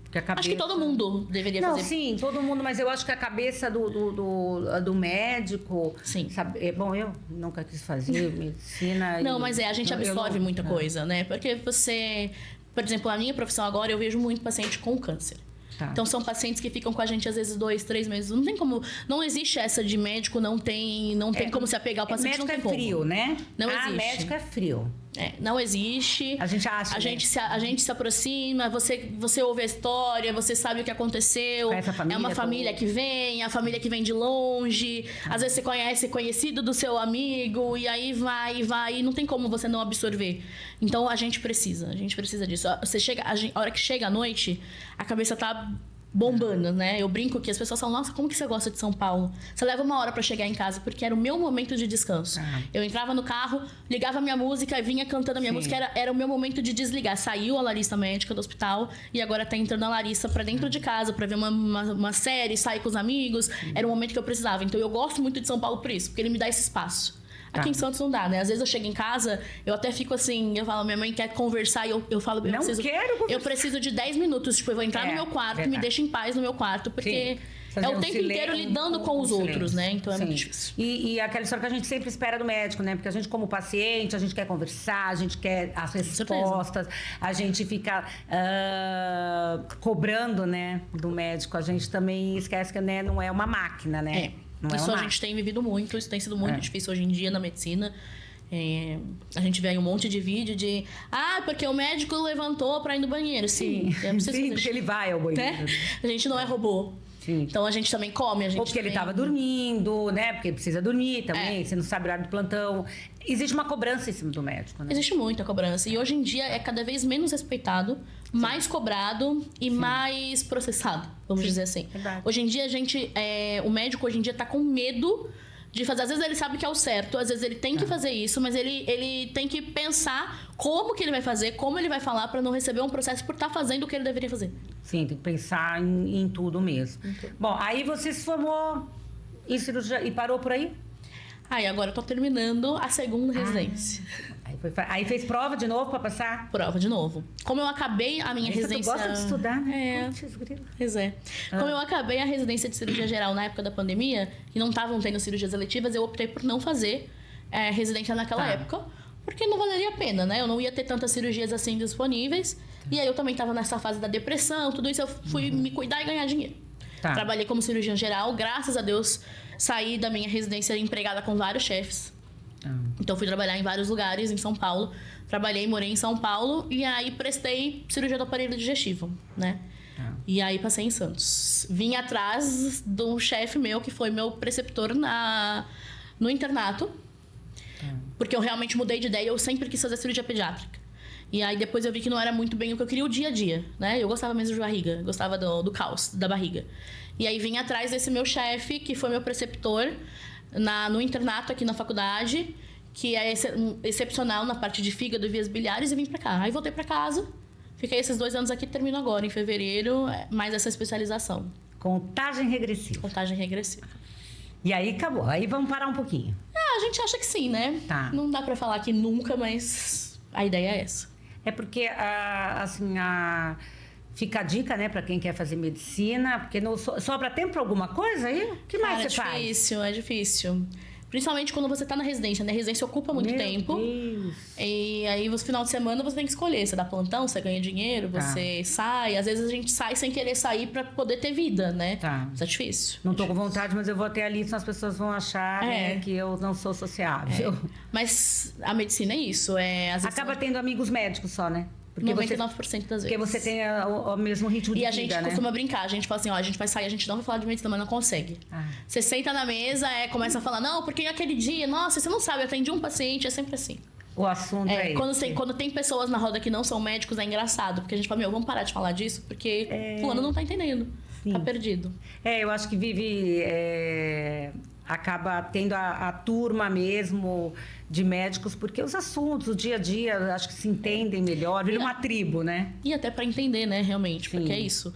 Porque a cabeça... Acho que todo mundo deveria Não, fazer. sim, todo mundo, mas eu acho que a cabeça do médico... Sim. Sabe, bom, eu nunca quis fazer medicina... Não, mas a gente eu absorve não- muita coisa, né? Porque você... Por exemplo, a minha profissão agora, eu vejo muito paciente com câncer. Tá. Então, são pacientes que ficam com a gente, às vezes, 2, 3 meses. Não tem como... Não existe essa de médico, não tem como se apegar ao paciente, Médico não tem é como. frio, né? Não existe. médico é frio. Não existe. A gente acha, A né? gente se aproxima, você ouve a história, você sabe o que aconteceu. Conhece a família, É uma família que vem, a família que vem de longe. Às vezes você conhece conhecido do seu amigo, e aí vai, e não tem como você não absorver. Então a gente precisa disso. A hora que chega a noite, a cabeça tá bombando, né? Eu brinco que as pessoas falam, nossa, como que você gosta de São Paulo? Você leva 1 hora pra chegar em casa, porque era o meu momento de descanso. Eu entrava no carro, ligava minha música, vinha cantando a minha música, era o meu momento de desligar. Saiu a Larissa médica do hospital e agora tá entrando a Larissa pra dentro de casa pra ver uma série, sair com os amigos. Era o momento que eu precisava. Então eu gosto muito de São Paulo por isso, porque ele me dá esse espaço. Aqui em Santos não dá, né? Às vezes eu chego em casa, eu até fico assim, eu falo, minha mãe quer conversar e eu falo, eu preciso de 10 minutos, tipo, eu vou entrar no meu quarto, me deixa em paz no meu quarto, porque é o tempo inteiro lidando com os outros, né? Então é muito difícil. E aquela história que a gente sempre espera do médico, né? Porque a gente, como paciente, a gente quer conversar, a gente quer as respostas, a gente fica cobrando, né, do médico. A gente também esquece que, né, não é uma máquina, né? Isso a gente tem vivido muito, isso tem sido muito difícil hoje em dia na medicina. A gente vê aí um monte de vídeo de porque o médico levantou pra ir no banheiro. Sim, porque ele vai ao banheiro. Né? A gente não é robô. Sim. Então a gente também come, Ou porque ele estava dormindo, né? Porque ele precisa dormir também, você não sabe o horário do plantão. Existe uma cobrança em cima do médico, né? Existe muita cobrança. E hoje em dia é cada vez menos respeitado, mais cobrado e mais processado, vamos dizer assim. Verdade. Hoje em dia o médico hoje em dia tá com medo de fazer. Às vezes ele sabe que é o certo, às vezes ele tem que fazer isso, mas ele tem que pensar como que ele vai fazer, como ele vai falar para não receber um processo por estar fazendo o que ele deveria fazer. Sim, tem que pensar em tudo mesmo. Bom, aí você se formou em cirurgia e parou por aí? Agora eu tô terminando a segunda residência. Aí fez prova de novo para passar? Prova de novo. Como eu acabei a minha residência... Tu gosta de estudar, né? Pois é. Como eu acabei a residência de cirurgia geral na época da pandemia, e não estavam tendo cirurgias eletivas, eu optei por não fazer residência naquela época, porque não valeria a pena, né? Eu não ia ter tantas cirurgias assim disponíveis. E aí eu também estava nessa fase da depressão, tudo isso, eu fui me cuidar e ganhar dinheiro. Trabalhei como cirurgiã geral, graças a Deus, saí da minha residência empregada com vários chefes. Então fui trabalhar em vários lugares em São Paulo. Morei em São Paulo e aí prestei cirurgia do aparelho digestivo, né? E aí passei em Santos. Vim atrás de um chefe meu que foi meu preceptor no internato. Porque eu realmente mudei de ideia, eu sempre quis fazer cirurgia pediátrica. E aí depois eu vi que não era muito bem o que eu queria o dia a dia, né? Eu gostava mesmo de barriga, gostava do caos, da barriga. E aí vim atrás desse meu chefe, que foi meu preceptor no internato aqui na faculdade, que é excepcional na parte de fígado e vias biliares, e vim pra cá. Aí voltei pra casa, fiquei esses 2 anos aqui, termino agora, em fevereiro, mais essa especialização. Contagem regressiva. Contagem regressiva. E aí acabou, aí vamos parar um pouquinho. A gente acha que sim, né? Não dá pra falar que nunca, mas a ideia é essa. É porque, fica a dica, né, para quem quer fazer medicina, porque não sobra tempo para alguma coisa aí? O que mais você faz? É difícil. Principalmente quando você tá na residência, né? A residência ocupa muito tempo. Deus. E aí, no final de semana, você tem que escolher. Você dá plantão, você ganha dinheiro, você sai. Às vezes a gente sai sem querer sair pra poder ter vida, né? Isso é difícil. Não tô com vontade, mas eu vou até ali, senão as pessoas vão achar né, que eu não sou sociável. Mas a medicina é isso. Às vezes acaba tendo amigos médicos só, né? Porque 99% das vezes. Porque você tem o mesmo ritmo de vida, E a gente costuma brincar. A gente fala assim, a gente vai sair, a gente não vai falar de medicina, mas não consegue. Você senta na mesa, começa a falar, não, porque aquele dia, nossa, você não sabe, eu atendi um paciente, é sempre assim. O assunto é esse. Quando tem pessoas na roda que não são médicos, é engraçado. Porque a gente fala, vamos parar de falar disso, porque fulano não tá entendendo. Sim. Tá perdido. Eu acho que acaba tendo a turma mesmo de médicos, porque os assuntos, o dia a dia, acho que se entendem melhor, vira uma tribo, né? E até para entender, né, realmente, porque é isso.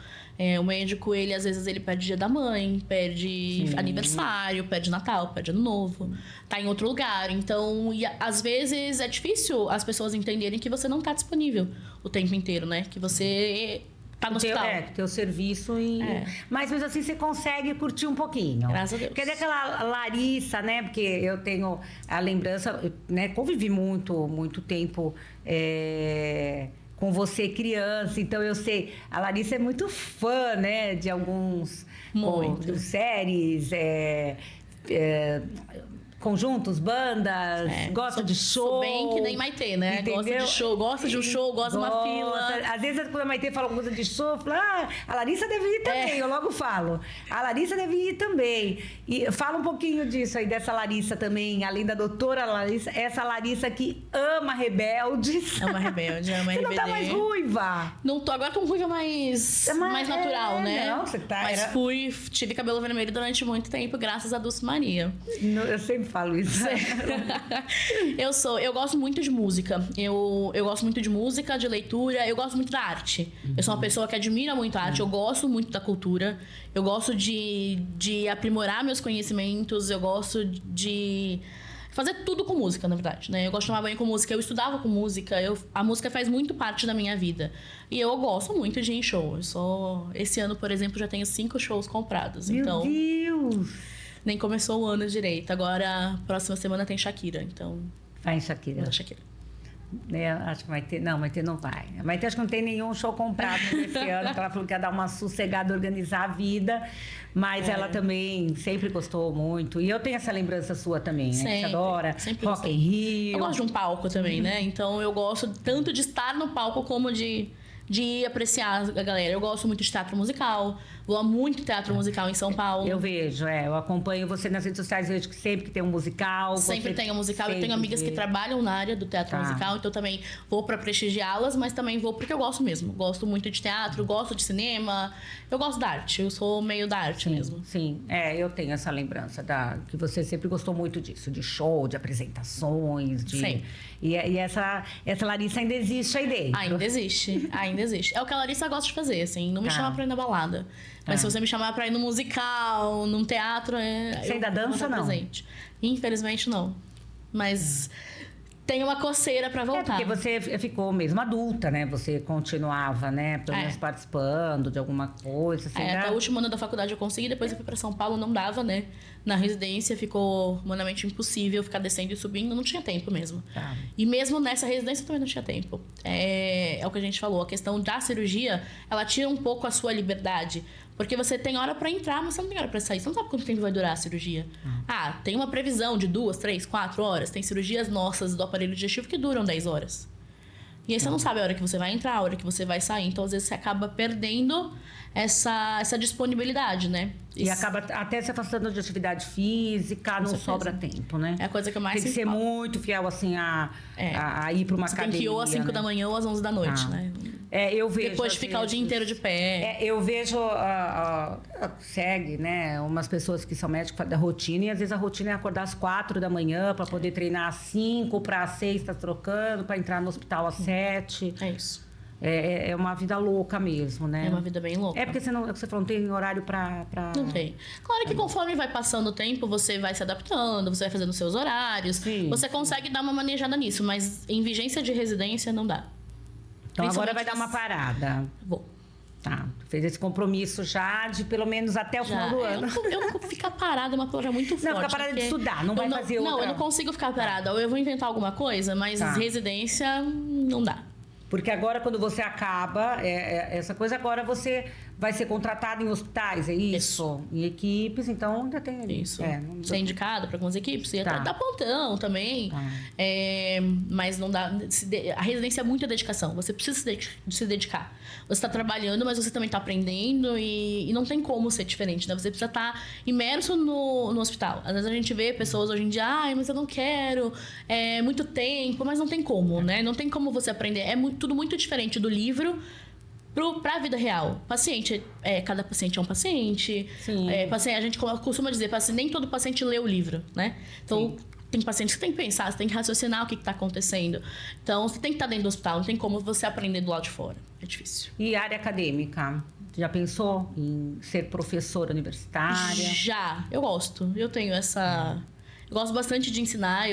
O médico, às vezes, ele perde dia da mãe, perde aniversário, perde Natal, perde Ano Novo, tá em outro lugar. Então, às vezes, é difícil as pessoas entenderem que você não tá disponível o tempo inteiro, né? Que você tá no hospital. Teu serviço mas mesmo assim você consegue curtir um pouquinho. Graças a Deus. Quer dizer, aquela Larissa, né? Porque eu tenho a lembrança, né? Convivi muito tempo com você criança, então eu sei, a Larissa é muito fã, né? De algumas séries, conjuntos, bandas, gosta de show. Sou bem que nem Maitê, né? Entendeu? Gosta de show, gosta de um show, gosta de uma fila. Às vezes, quando a Maitê fala alguma coisa de show, eu falo, a Larissa deve ir também. Eu logo falo, a Larissa deve ir também. E fala um pouquinho disso aí, dessa Larissa também, além da doutora Larissa, essa Larissa que ama rebeldes. Ama rebelde, ama Você RBD. não tá mais ruiva. Não tô, agora tô com ruiva mais natural, né? Não, você tá... Mas tive cabelo vermelho durante muito tempo, graças a Dulce Maria. Eu sempre falo isso. Eu gosto muito de música. Eu gosto muito de música, de leitura, eu gosto muito da arte. Eu sou uma pessoa que admira muito a arte, eu gosto muito da cultura, eu gosto de aprimorar meus conhecimentos, eu gosto de fazer tudo com música, na verdade, né? Eu gosto de tomar banho com música, eu estudava com música, a música faz muito parte da minha vida. E eu gosto muito de ir em show. Esse ano, por exemplo, já tenho 5 shows comprados. Meu então, Deus! nem começou o ano direito. Agora, próxima semana tem Shakira, então... Vai em Shakira. Vou Shakira. Acho que Maitê não vai. A Maitê acho que não tem nenhum show comprado nesse ano, porque ela falou que ia dar uma sossegada, organizar a vida, mas ela também sempre gostou muito. E eu tenho essa lembrança sua também, né? Que você adora sempre Rock in Rio. Eu gosto de um palco também, né? Então eu gosto tanto de estar no palco como de apreciar a galera. Eu gosto muito de teatro musical. Vou a muito teatro musical em São Paulo. Eu vejo, eu acompanho você nas redes sociais, vejo que sempre que tem um musical. Sempre tem um musical. Eu tenho amigas que trabalham na área do teatro musical, então também vou para prestigiá-las, mas também vou porque eu gosto mesmo. Gosto muito de teatro, gosto de cinema. Eu gosto da arte, eu sou meio da arte mesmo. Sim, eu tenho essa lembrança que você sempre gostou muito disso, de show, de apresentações, Sim. E essa Larissa ainda existe aí dentro. Ainda existe. É o que a Larissa gosta de fazer, assim, não me chama pra ir na balada. Mas se você me chamar pra ir no musical, num teatro... Você ainda dança, não? Presente. Infelizmente, não. Mas tem uma coceira pra voltar. Porque você ficou mesmo adulta, né? Você continuava, né? Pelo menos participando de alguma coisa. Assim, até o último ano da faculdade eu consegui, depois eu fui pra São Paulo, não dava, né? Na residência ficou humanamente impossível ficar descendo e subindo, não tinha tempo mesmo. Tá. E mesmo nessa residência também não tinha tempo. É o que a gente falou, a questão da cirurgia, ela tira um pouco a sua liberdade. Porque você tem hora pra entrar, mas você não tem hora pra sair. Você não sabe quanto tempo vai durar a cirurgia. Tem uma previsão de 2, 3, 4 horas. Tem cirurgias nossas do aparelho digestivo que duram 10 horas. E aí você não sabe a hora que você vai entrar, a hora que você vai sair. Então, às vezes, você acaba perdendo essa disponibilidade, né? E acaba até se afastando de atividade física, não sobra tempo, né? É a coisa que eu mais Tem que ser muito fiel, assim, a ir pra uma academia. Tem que ir ou às 5 da manhã ou às 11 da noite, né? Eu vejo... Depois de ficar o dia inteiro de pé. Eu vejo... segue, né? Umas pessoas que são médicos da rotina. E às vezes a rotina é acordar às 4 da manhã para poder treinar às 5, para às 6 tá trocando, para entrar no hospital às 7. É isso. É uma vida louca mesmo, né? É uma vida bem louca. É porque você falou, não tem horário pra... Não tem. Claro que conforme vai passando o tempo, você vai se adaptando, você vai fazendo seus horários. Sim, você consegue dar uma manejada nisso, mas em vigência de residência não dá. Então agora vai dar uma parada. Vou. Tá. Fez esse compromisso já de pelo menos até o final do ano. Eu não ficar parada é uma palavra muito forte. Não, ficar parada de estudar, não vai fazer outra. Não, eu não consigo ficar parada. Ou eu vou inventar alguma coisa, mas residência não dá. Porque agora, quando você acaba essa coisa, agora você vai ser contratado em hospitais, é isso? Em equipes, então ainda tem... Isso. Ser indicado para algumas equipes. E até dá plantão também. Mas não dá... A residência é muita dedicação. Você precisa se dedicar. Você está trabalhando, mas você também está aprendendo e não tem como ser diferente, né? Você precisa estar imerso no hospital. Às vezes a gente vê pessoas hoje em dia, mas eu não quero, é muito tempo, mas não tem como, né? Não tem como você aprender. Tudo muito diferente do livro para a vida real. Paciente, cada paciente é um paciente. Sim. A gente costuma dizer, nem todo paciente lê o livro, né? Então, tem pacientes que tem que pensar, você tem que raciocinar o que está acontecendo. Então, você tem que estar dentro do hospital, não tem como você aprender do lado de fora. É difícil. E área acadêmica? Já pensou em ser professora universitária? Já. Eu gosto. Eu tenho essa... Eu gosto bastante de ensinar.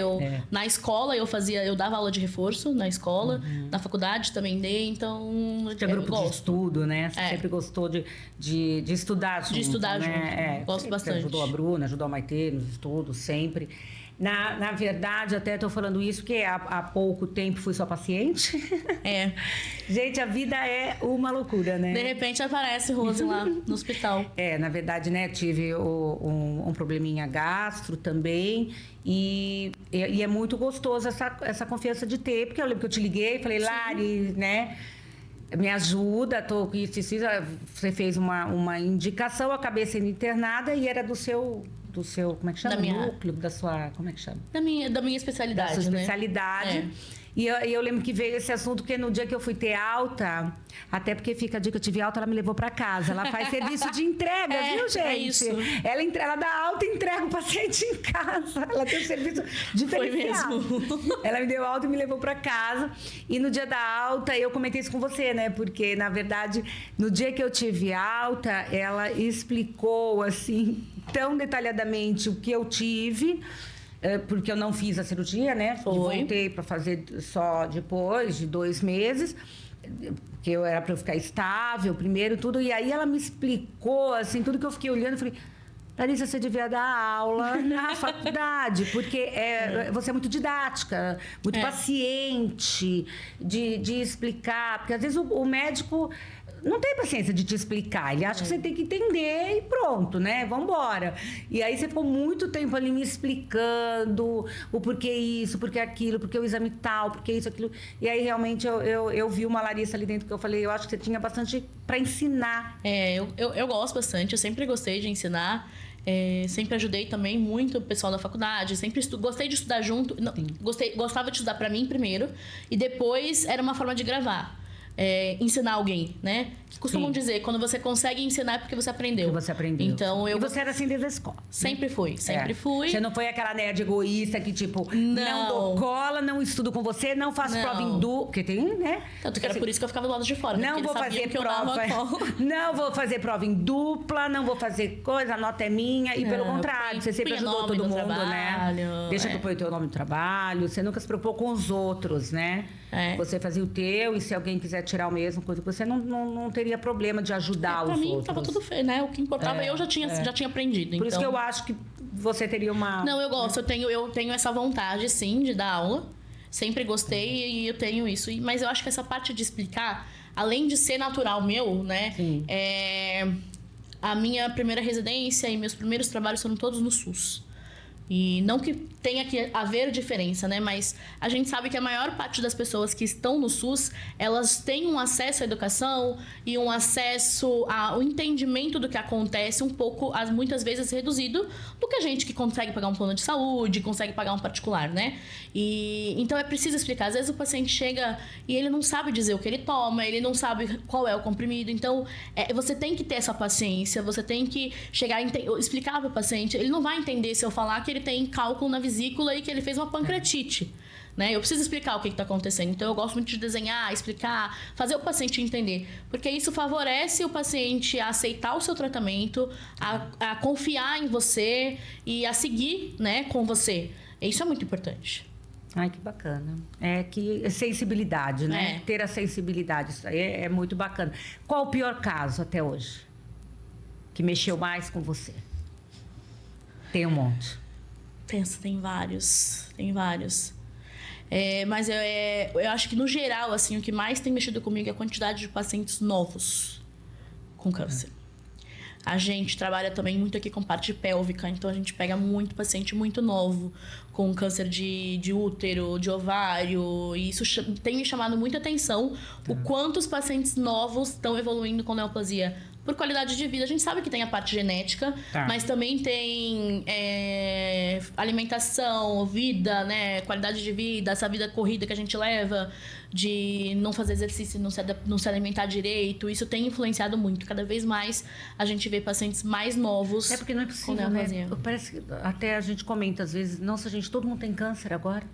Na escola eu dava aula de reforço na escola, na faculdade também dei, então tinha grupo de estudo, né? Você sempre gostou de estudar junto. De estudar junto. Gosto bastante. Ajudou a Bruna, ajudou a Maitê nos estudos, sempre. Na verdade, até estou falando isso porque há pouco tempo fui sua paciente. É. Gente, a vida é uma loucura, né? De repente aparece Rose lá no hospital. Na verdade, né, tive um probleminha gastro também. E é muito gostoso essa confiança de ter, porque eu lembro que eu te liguei e falei, Lari, né? Me ajuda, você fez uma indicação, eu acabei sendo internada e era do seu como é que chama? Núcleo, da sua, como é que chama? Da minha especialidade, da sua especialidade. Né? E eu lembro que veio esse assunto, porque no dia que eu fui ter alta, até porque fica a dia que eu tive alta, ela me levou para casa. Ela faz serviço de entrega, viu, gente? É isso. Ela dá alta e entrega o paciente em casa. Ela tem um serviço diferenciado. Foi mesmo. Ela me deu alta e me levou para casa. E no dia da alta, eu comentei isso com você, né? Porque, na verdade, no dia que eu tive alta, ela explicou, assim, tão detalhadamente o que eu tive. Porque eu não fiz a cirurgia, né? Voltei para fazer só depois de 2 meses, porque era para eu ficar estável primeiro, tudo. E aí ela me explicou, assim, tudo que eu fiquei olhando, eu falei, Larissa, você devia dar aula na faculdade, porque você é muito didática, muito paciente de explicar, porque às vezes o médico não tem paciência de te explicar. Ele acha que você tem que entender e pronto, né? Vambora. E aí você ficou muito tempo ali me explicando o porquê isso, porquê aquilo, porquê o exame tal, porquê isso, aquilo. E aí realmente eu vi uma Larissa ali dentro que eu falei, eu acho que você tinha bastante para ensinar. Eu gosto bastante, eu sempre gostei de ensinar. Sempre ajudei também muito o pessoal da faculdade, sempre gostei de estudar junto. Não, gostava de estudar para mim primeiro e depois era uma forma de gravar. Ensinar alguém, né? Que costumam dizer, quando você consegue ensinar é porque você aprendeu. Porque você aprendeu. Então, e você era assim desde a escola? Sempre fui. Você não foi aquela nerd egoísta que, tipo, não dou cola, não estudo com você, não faço prova em dupla. Porque tem, né? Tanto que era por isso que eu ficava do lado de fora. Não vou fazer prova. Não vou fazer prova em dupla, não vou fazer coisa, a nota é minha. E pelo contrário, você sempre ajudou todo mundo, né? Deixa que eu ponho o teu nome no trabalho. Você nunca se preocupou com os outros, né? Você fazia o teu, e se alguém quiser tirar o mesmo coisa, você não teria problema de ajudar os outros. Pra mim, tava tudo feio, né? O que importava, eu já tinha aprendido. Por isso que eu acho que você teria uma... Não, eu gosto. Eu tenho essa vontade, sim, de dar aula. Sempre gostei e eu tenho isso. Mas eu acho que essa parte de explicar, além de ser natural meu, né? A minha primeira residência e meus primeiros trabalhos foram todos no SUS. E não que tenha que haver diferença, né? Mas a gente sabe que a maior parte das pessoas que estão no SUS, elas têm um acesso à educação e um acesso ao entendimento do que acontece um pouco, muitas vezes, reduzido do que a gente que consegue pagar um plano de saúde, consegue pagar um particular, né? E então é preciso explicar. Às vezes o paciente chega e ele não sabe dizer o que ele toma, ele não sabe qual é o comprimido. Então, você tem que ter essa paciência, você tem que chegar e explicar para o paciente. Ele não vai entender se eu falar que ele tem cálculo na vesícula e que ele fez uma pancreatite, né? Eu preciso explicar o que está acontecendo. Então, eu gosto muito de desenhar, explicar, fazer o paciente entender. Porque isso favorece o paciente a aceitar o seu tratamento, a confiar em você e a seguir, né, com você. Isso é muito importante. Ai, que bacana. Que sensibilidade, né? Ter a sensibilidade, isso aí é muito bacana. Qual o pior caso até hoje? Que mexeu mais com você? Tem um monte. Tem vários. Mas eu acho que, no geral, assim, o que mais tem mexido comigo é a quantidade de pacientes novos com câncer. A gente trabalha também muito aqui com parte pélvica, então a gente pega muito paciente muito novo com câncer de útero, de ovário, e isso tem me chamado muita atenção, o quanto os pacientes novos estão evoluindo com neoplasia por qualidade de vida. A gente sabe que tem a parte genética, mas também tem alimentação, vida, né? Qualidade de vida, essa vida corrida que a gente leva, de não fazer exercício, não se alimentar direito. Isso tem influenciado muito. Cada vez mais a gente vê pacientes mais novos. Porque não é possível, né? Parece que até a gente comenta às vezes, nossa, gente, todo mundo tem câncer agora.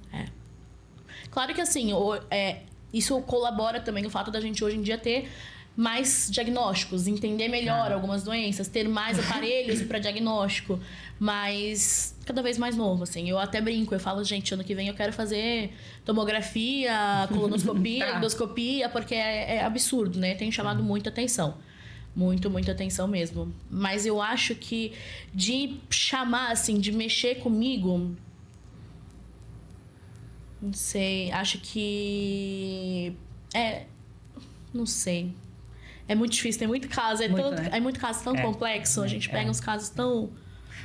Claro que assim, isso colabora também o fato da gente hoje em dia ter mais diagnósticos, entender melhor algumas doenças, ter mais aparelhos para diagnóstico, mas cada vez mais novo, assim. Eu até brinco, eu falo, gente, ano que vem eu quero fazer tomografia, colonoscopia, endoscopia, porque é absurdo, né? Tem chamado muita atenção. Muita atenção mesmo. Mas eu acho que de chamar, assim, de mexer comigo, Não sei. Acho que... Não sei. É muito difícil, tem muito caso. É muito caso tão complexo. A gente pega uns casos tão...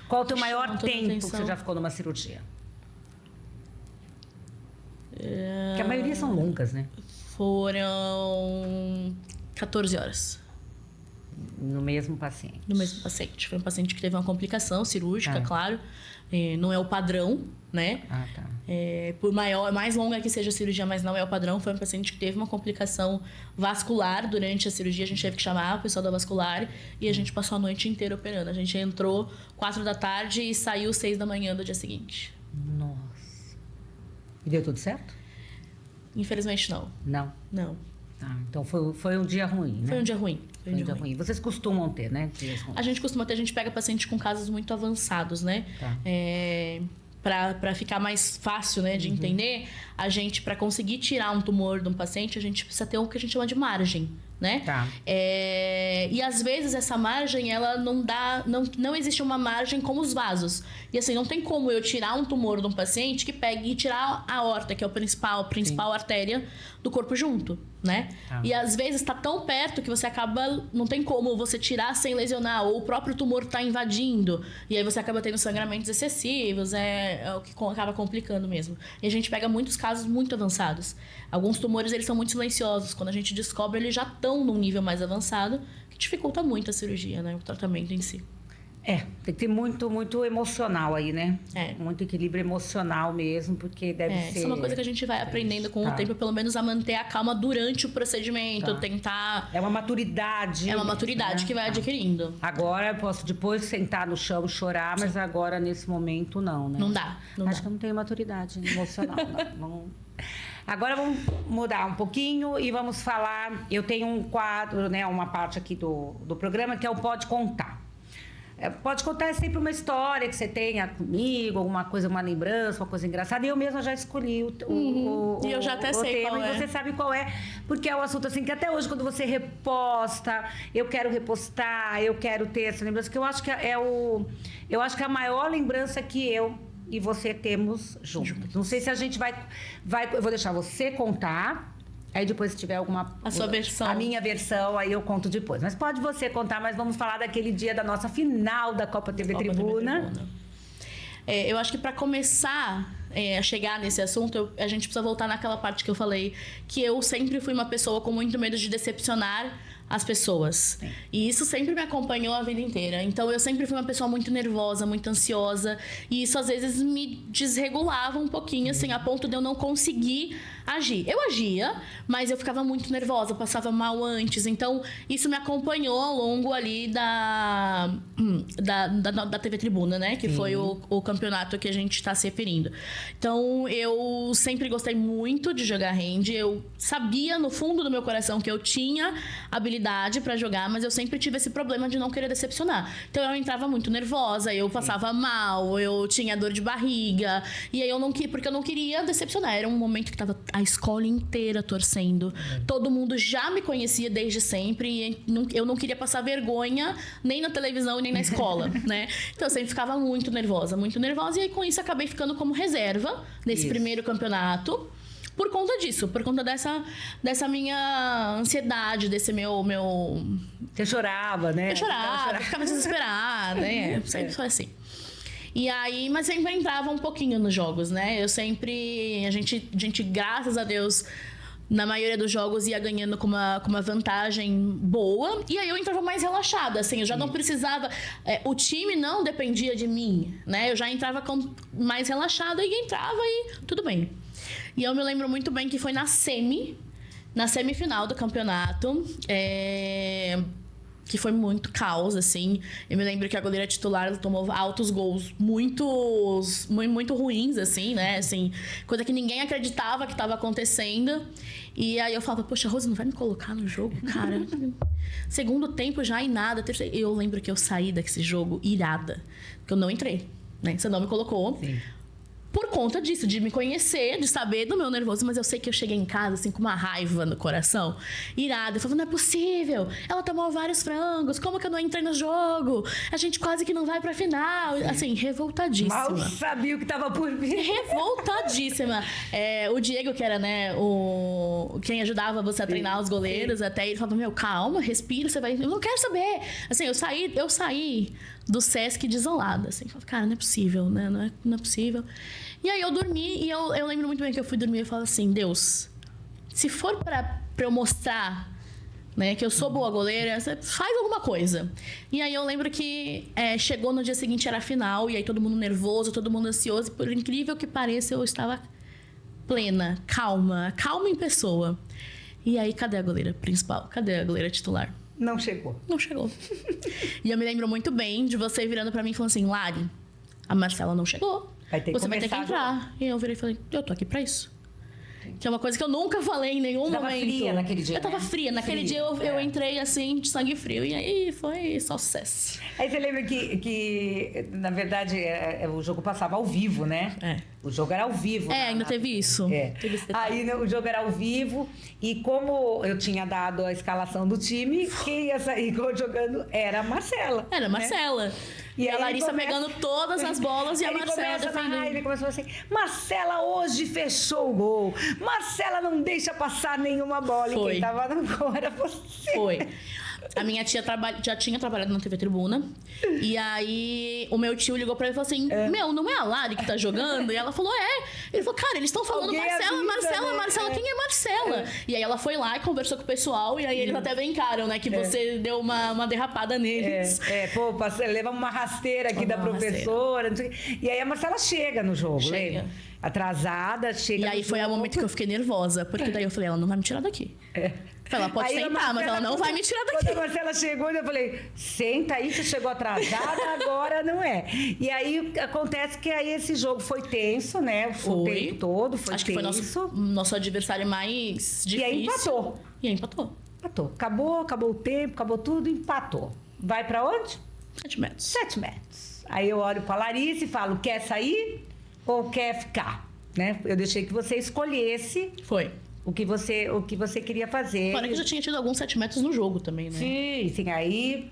Qual o teu maior tempo que você já ficou numa cirurgia? Porque a maioria são longas, né? Foram 14 horas. No mesmo paciente? No mesmo paciente. Foi um paciente que teve uma complicação cirúrgica, claro. Não é o padrão, né? Ah, tá. Por mais longa que seja a cirurgia, mas não é o padrão. Foi um paciente que teve uma complicação vascular durante a cirurgia. A gente teve que chamar o pessoal da vascular e a gente passou a noite inteira operando. A gente entrou 4 da tarde e saiu 6 da manhã do dia seguinte. Nossa. E deu tudo certo? Infelizmente, não. Não? Não. Ah, então foi um dia ruim, né? Foi um dia ruim. Foi um dia ruim. Vocês costumam ter, né? Dias ruins. A gente costuma ter, a gente pega paciente com casos muito avançados, né? Tá. Para ficar mais fácil, né, de entender, a gente, para conseguir tirar um tumor de um paciente, a gente precisa ter o que a gente chama de margem, né? Tá. E às vezes essa margem, ela não existe uma margem como os vasos. E assim, não tem como eu tirar um tumor de um paciente que pegue e tirar a aorta, que é a principal artéria do corpo junto, né? Tá. E às vezes está tão perto que você acaba... Não tem como você tirar sem lesionar, ou o próprio tumor está invadindo. E aí você acaba tendo sangramentos excessivos, é o que acaba complicando mesmo. E a gente pega muitos casos muito avançados. Alguns tumores, eles são muito silenciosos. Quando a gente descobre, eles já estão num nível mais avançado, que dificulta muito a cirurgia, né? O tratamento em si. Tem que ter muito emocional aí, né? Muito equilíbrio emocional mesmo, porque deve ser... Isso é uma coisa que a gente vai aprendendo com o tempo, pelo menos a manter a calma durante o procedimento, tentar... É uma maturidade. É uma maturidade, né, que vai adquirindo. Agora eu posso depois sentar no chão e chorar, mas agora, nesse momento, não, né? Não dá. Acho que eu não tenho maturidade emocional, não. Agora vamos mudar um pouquinho e vamos falar... Eu tenho um quadro, né, uma parte aqui do programa que é o Pode Contar. Pode contar sempre uma história que você tenha comigo, alguma coisa, uma lembrança, uma coisa engraçada. E eu mesma já escolhi e eu já até sei tema, qual é. E você sabe qual é, porque é um assunto assim que até hoje, quando você reposta, eu quero repostar, eu quero ter essa lembrança, que eu acho que eu acho que é a maior lembrança que eu e você temos juntos. Não sei se a gente vai. Eu vou deixar você contar. Aí depois, se tiver alguma... A sua versão. A minha versão, aí eu conto depois. Mas pode você contar, mas vamos falar daquele dia da nossa final da Copa TV Tribuna. Eu acho que para começar a chegar nesse assunto, a gente precisa voltar naquela parte que eu falei, que eu sempre fui uma pessoa com muito medo de decepcionar as pessoas. Sim. E isso sempre me acompanhou a vida inteira. Então, eu sempre fui uma pessoa muito nervosa, muito ansiosa. E isso, às vezes, me desregulava um pouquinho, assim, a ponto de eu não conseguir agir. Eu agia, mas eu ficava muito nervosa, passava mal antes. Então, isso me acompanhou ao longo ali da TV Tribuna, né? Que foi o campeonato que a gente está se referindo. Então, eu sempre gostei muito de jogar hand. Eu sabia, no fundo do meu coração, que eu tinha habilidade para jogar, mas eu sempre tive esse problema de não querer decepcionar. Então eu entrava muito nervosa, eu passava mal, eu tinha dor de barriga, e aí eu não queria, porque eu não queria decepcionar. Era um momento que tava a escola inteira torcendo. Todo mundo já me conhecia desde sempre e eu não queria passar vergonha nem na televisão nem na escola, né? Então eu sempre ficava muito nervosa, e aí com isso acabei ficando como reserva nesse primeiro campeonato. Por conta disso, por conta dessa minha ansiedade, desse meu... Você chorava, né? Eu chorava, ficava desesperada, né? Sempre foi assim. E aí, mas sempre entrava um pouquinho nos jogos, né? A gente, graças a Deus, na maioria dos jogos ia ganhando com uma vantagem boa. E aí eu entrava mais relaxada, assim. Eu já não precisava... o time não dependia de mim, né? Eu já entrava mais relaxada e entrava e tudo bem. E eu me lembro muito bem que foi na semifinal do campeonato, que foi muito caos, assim. Eu me lembro que a goleira titular tomou altos gols muito ruins, assim, né? Assim, coisa que ninguém acreditava que estava acontecendo. E aí eu falava, poxa, Rose, não vai me colocar no jogo, cara? Segundo tempo já e nada. Eu lembro que eu saí desse jogo irada, porque eu não entrei, né? Você não me colocou. Sim. por conta disso, de me conhecer, de saber do meu nervoso. Mas eu sei que eu cheguei em casa, assim, com uma raiva no coração, irada. Eu falava, não é possível, ela tomou vários frangos, como que eu não entrei no jogo? A gente quase que não vai pra final. Assim, revoltadíssima. Mal sabia o que tava por vir. Revoltadíssima. O Diego, que era, né, quem ajudava você a treinar os goleiros, até ele falava, meu, calma, respira, você vai... Eu não quero saber. Assim, eu saí do Sesc desolada, assim. Falei, cara, não é possível, né? Não é possível. E aí eu dormi, e eu lembro muito bem que eu fui dormir e falei assim, Deus, se for pra eu mostrar, né, que eu sou boa goleira, você faz alguma coisa. E aí eu lembro que chegou no dia seguinte, era a final, e aí todo mundo nervoso, todo mundo ansioso, e por incrível que pareça, eu estava plena, calma em pessoa. E aí, cadê a goleira principal? Cadê a goleira titular? Não chegou. Não chegou. E eu me lembro muito bem de você virando pra mim e falando assim, Lari, a Marcela não chegou. Você vai ter que entrar. E eu virei e falei, eu tô aqui pra isso. Que é uma coisa que eu nunca falei em nenhum momento. Tava fria naquele dia, eu tava fria. Naquele dia eu entrei assim, de sangue frio. E aí foi só sucesso. Aí você lembra que na verdade, o jogo passava ao vivo, né? O jogo era ao vivo. Ainda teve isso. Teve esse detalhe. Aí o jogo era ao vivo. E como eu tinha dado a escalação do time, quem ia sair jogando era a Marcela. Era a Marcela. Né? E a Larissa pegando todas as bolas e a Marcela defendendo. Ele começou assim, Marcela hoje fechou o gol. Marcela não deixa passar nenhuma bola. Foi. E quem tava no gol era você. Foi. A minha tia já tinha trabalhado na TV Tribuna. E aí, o meu tio ligou pra ele e falou assim, meu, não é a Lari que tá jogando? E ela falou, Ele falou, cara, eles estão falando Marcela, quem é Marcela? E aí ela foi lá e conversou com o pessoal. E aí eles até brincaram, né? Que você deu uma derrapada neles. Levamos uma rasteira aqui da professora. Não sei, e aí a Marcela chega no jogo, lembra? Atrasada, chega. E aí foi o momento que eu fiquei nervosa. Porque daí eu falei, ela não vai me tirar daqui. Ela pode sentar, mas ela não vai me tirar daqui. Quando a Marcela chegou, eu falei, senta aí, você chegou atrasada, agora não é. E aí, acontece que aí esse jogo foi tenso, né? O tempo todo, foi Acho tenso. Que foi nosso adversário mais difícil. E aí empatou. Empatou. Acabou o tempo, acabou tudo, empatou. Vai pra onde? 7 metros. 7 metros. Aí eu olho pra Larissa e falo, quer sair ou quer ficar? Né? Eu deixei que você escolhesse. Foi. O que você queria fazer. Fora que já tinha tido alguns 7 metros no jogo também, né? Sim. Aí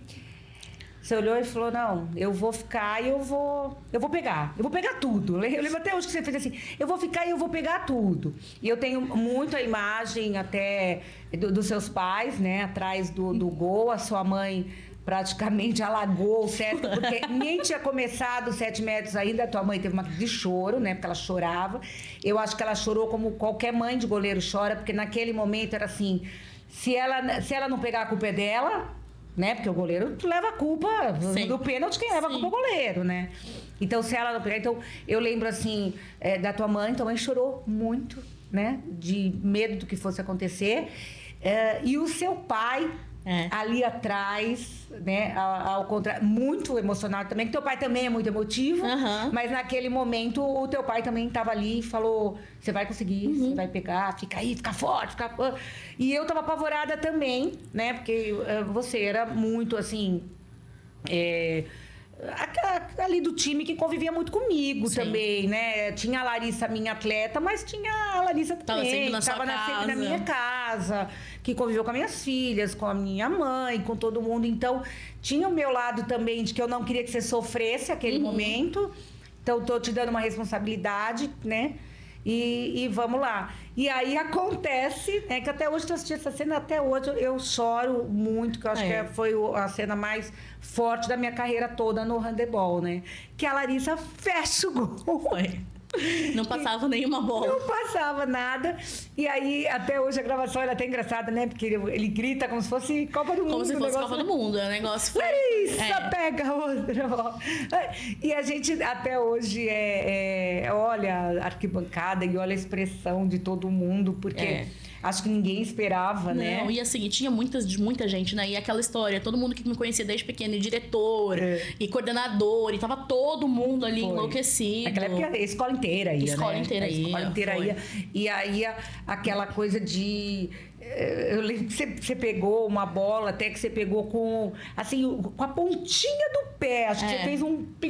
você olhou e falou, não, eu vou ficar e eu vou pegar. Eu vou pegar tudo. Eu lembro até hoje que você fez assim, eu vou ficar e eu vou pegar tudo. E eu tenho muito a imagem até dos seus pais, né? Atrás do gol, a sua mãe praticamente alagou o Sesc, porque nem tinha começado os 7 metros ainda. A tua mãe teve uma crise de choro, né? Porque ela chorava. Eu acho que ela chorou como qualquer mãe de goleiro chora, porque naquele momento era assim, se ela não pegar, a culpa é dela, né? Porque o goleiro leva a culpa do pênalti, quem leva a culpa é o goleiro, né? Então, se ela não pegar... Então, eu lembro, assim, da tua mãe chorou muito, né? De medo do que fosse acontecer. E o seu pai... ali atrás, né, ao contrário, muito emocionado também, que teu pai também é muito emotivo, mas naquele momento o teu pai também estava ali e falou, você vai conseguir, você vai pegar, fica aí, fica forte, E eu estava apavorada também, né, porque você era muito, assim, ali do time que convivia muito comigo também, né? Tinha a Larissa, minha atleta, mas tinha a Larissa também, estava sempre na minha casa, que conviveu com as minhas filhas, com a minha mãe, com todo mundo. Então, tinha o meu lado também de que eu não queria que você sofresse aquele momento. Então, tô te dando uma responsabilidade, né? E vamos lá. E aí acontece, né, que até hoje eu assisti essa cena, até hoje eu choro muito, que eu acho que foi a cena mais forte da minha carreira toda no handebol, né? Que a Larissa fecha o gol. Foi. Não passava nenhuma bola. Não passava nada. E aí, até hoje, a gravação era até engraçada, né? Porque ele grita como se fosse Copa do Mundo. Como se fosse Copa do Mundo. O negócio foi... Larissa, pega outra bola. E a gente, até hoje, olha a arquibancada e olha a expressão de todo mundo, porque... Acho que ninguém esperava, né? Não, e assim, tinha muita gente, né? E aquela história, todo mundo que me conhecia desde pequeno, e diretor, e coordenador, e tava todo mundo ali enlouquecido. Naquela época, a escola inteira ia, Escola né? inteira A escola ia, inteira foi. ia. E aí, aquela coisa de... Eu lembro que você pegou uma bola, até que você pegou com, assim, com a pontinha do pé. Acho que você fez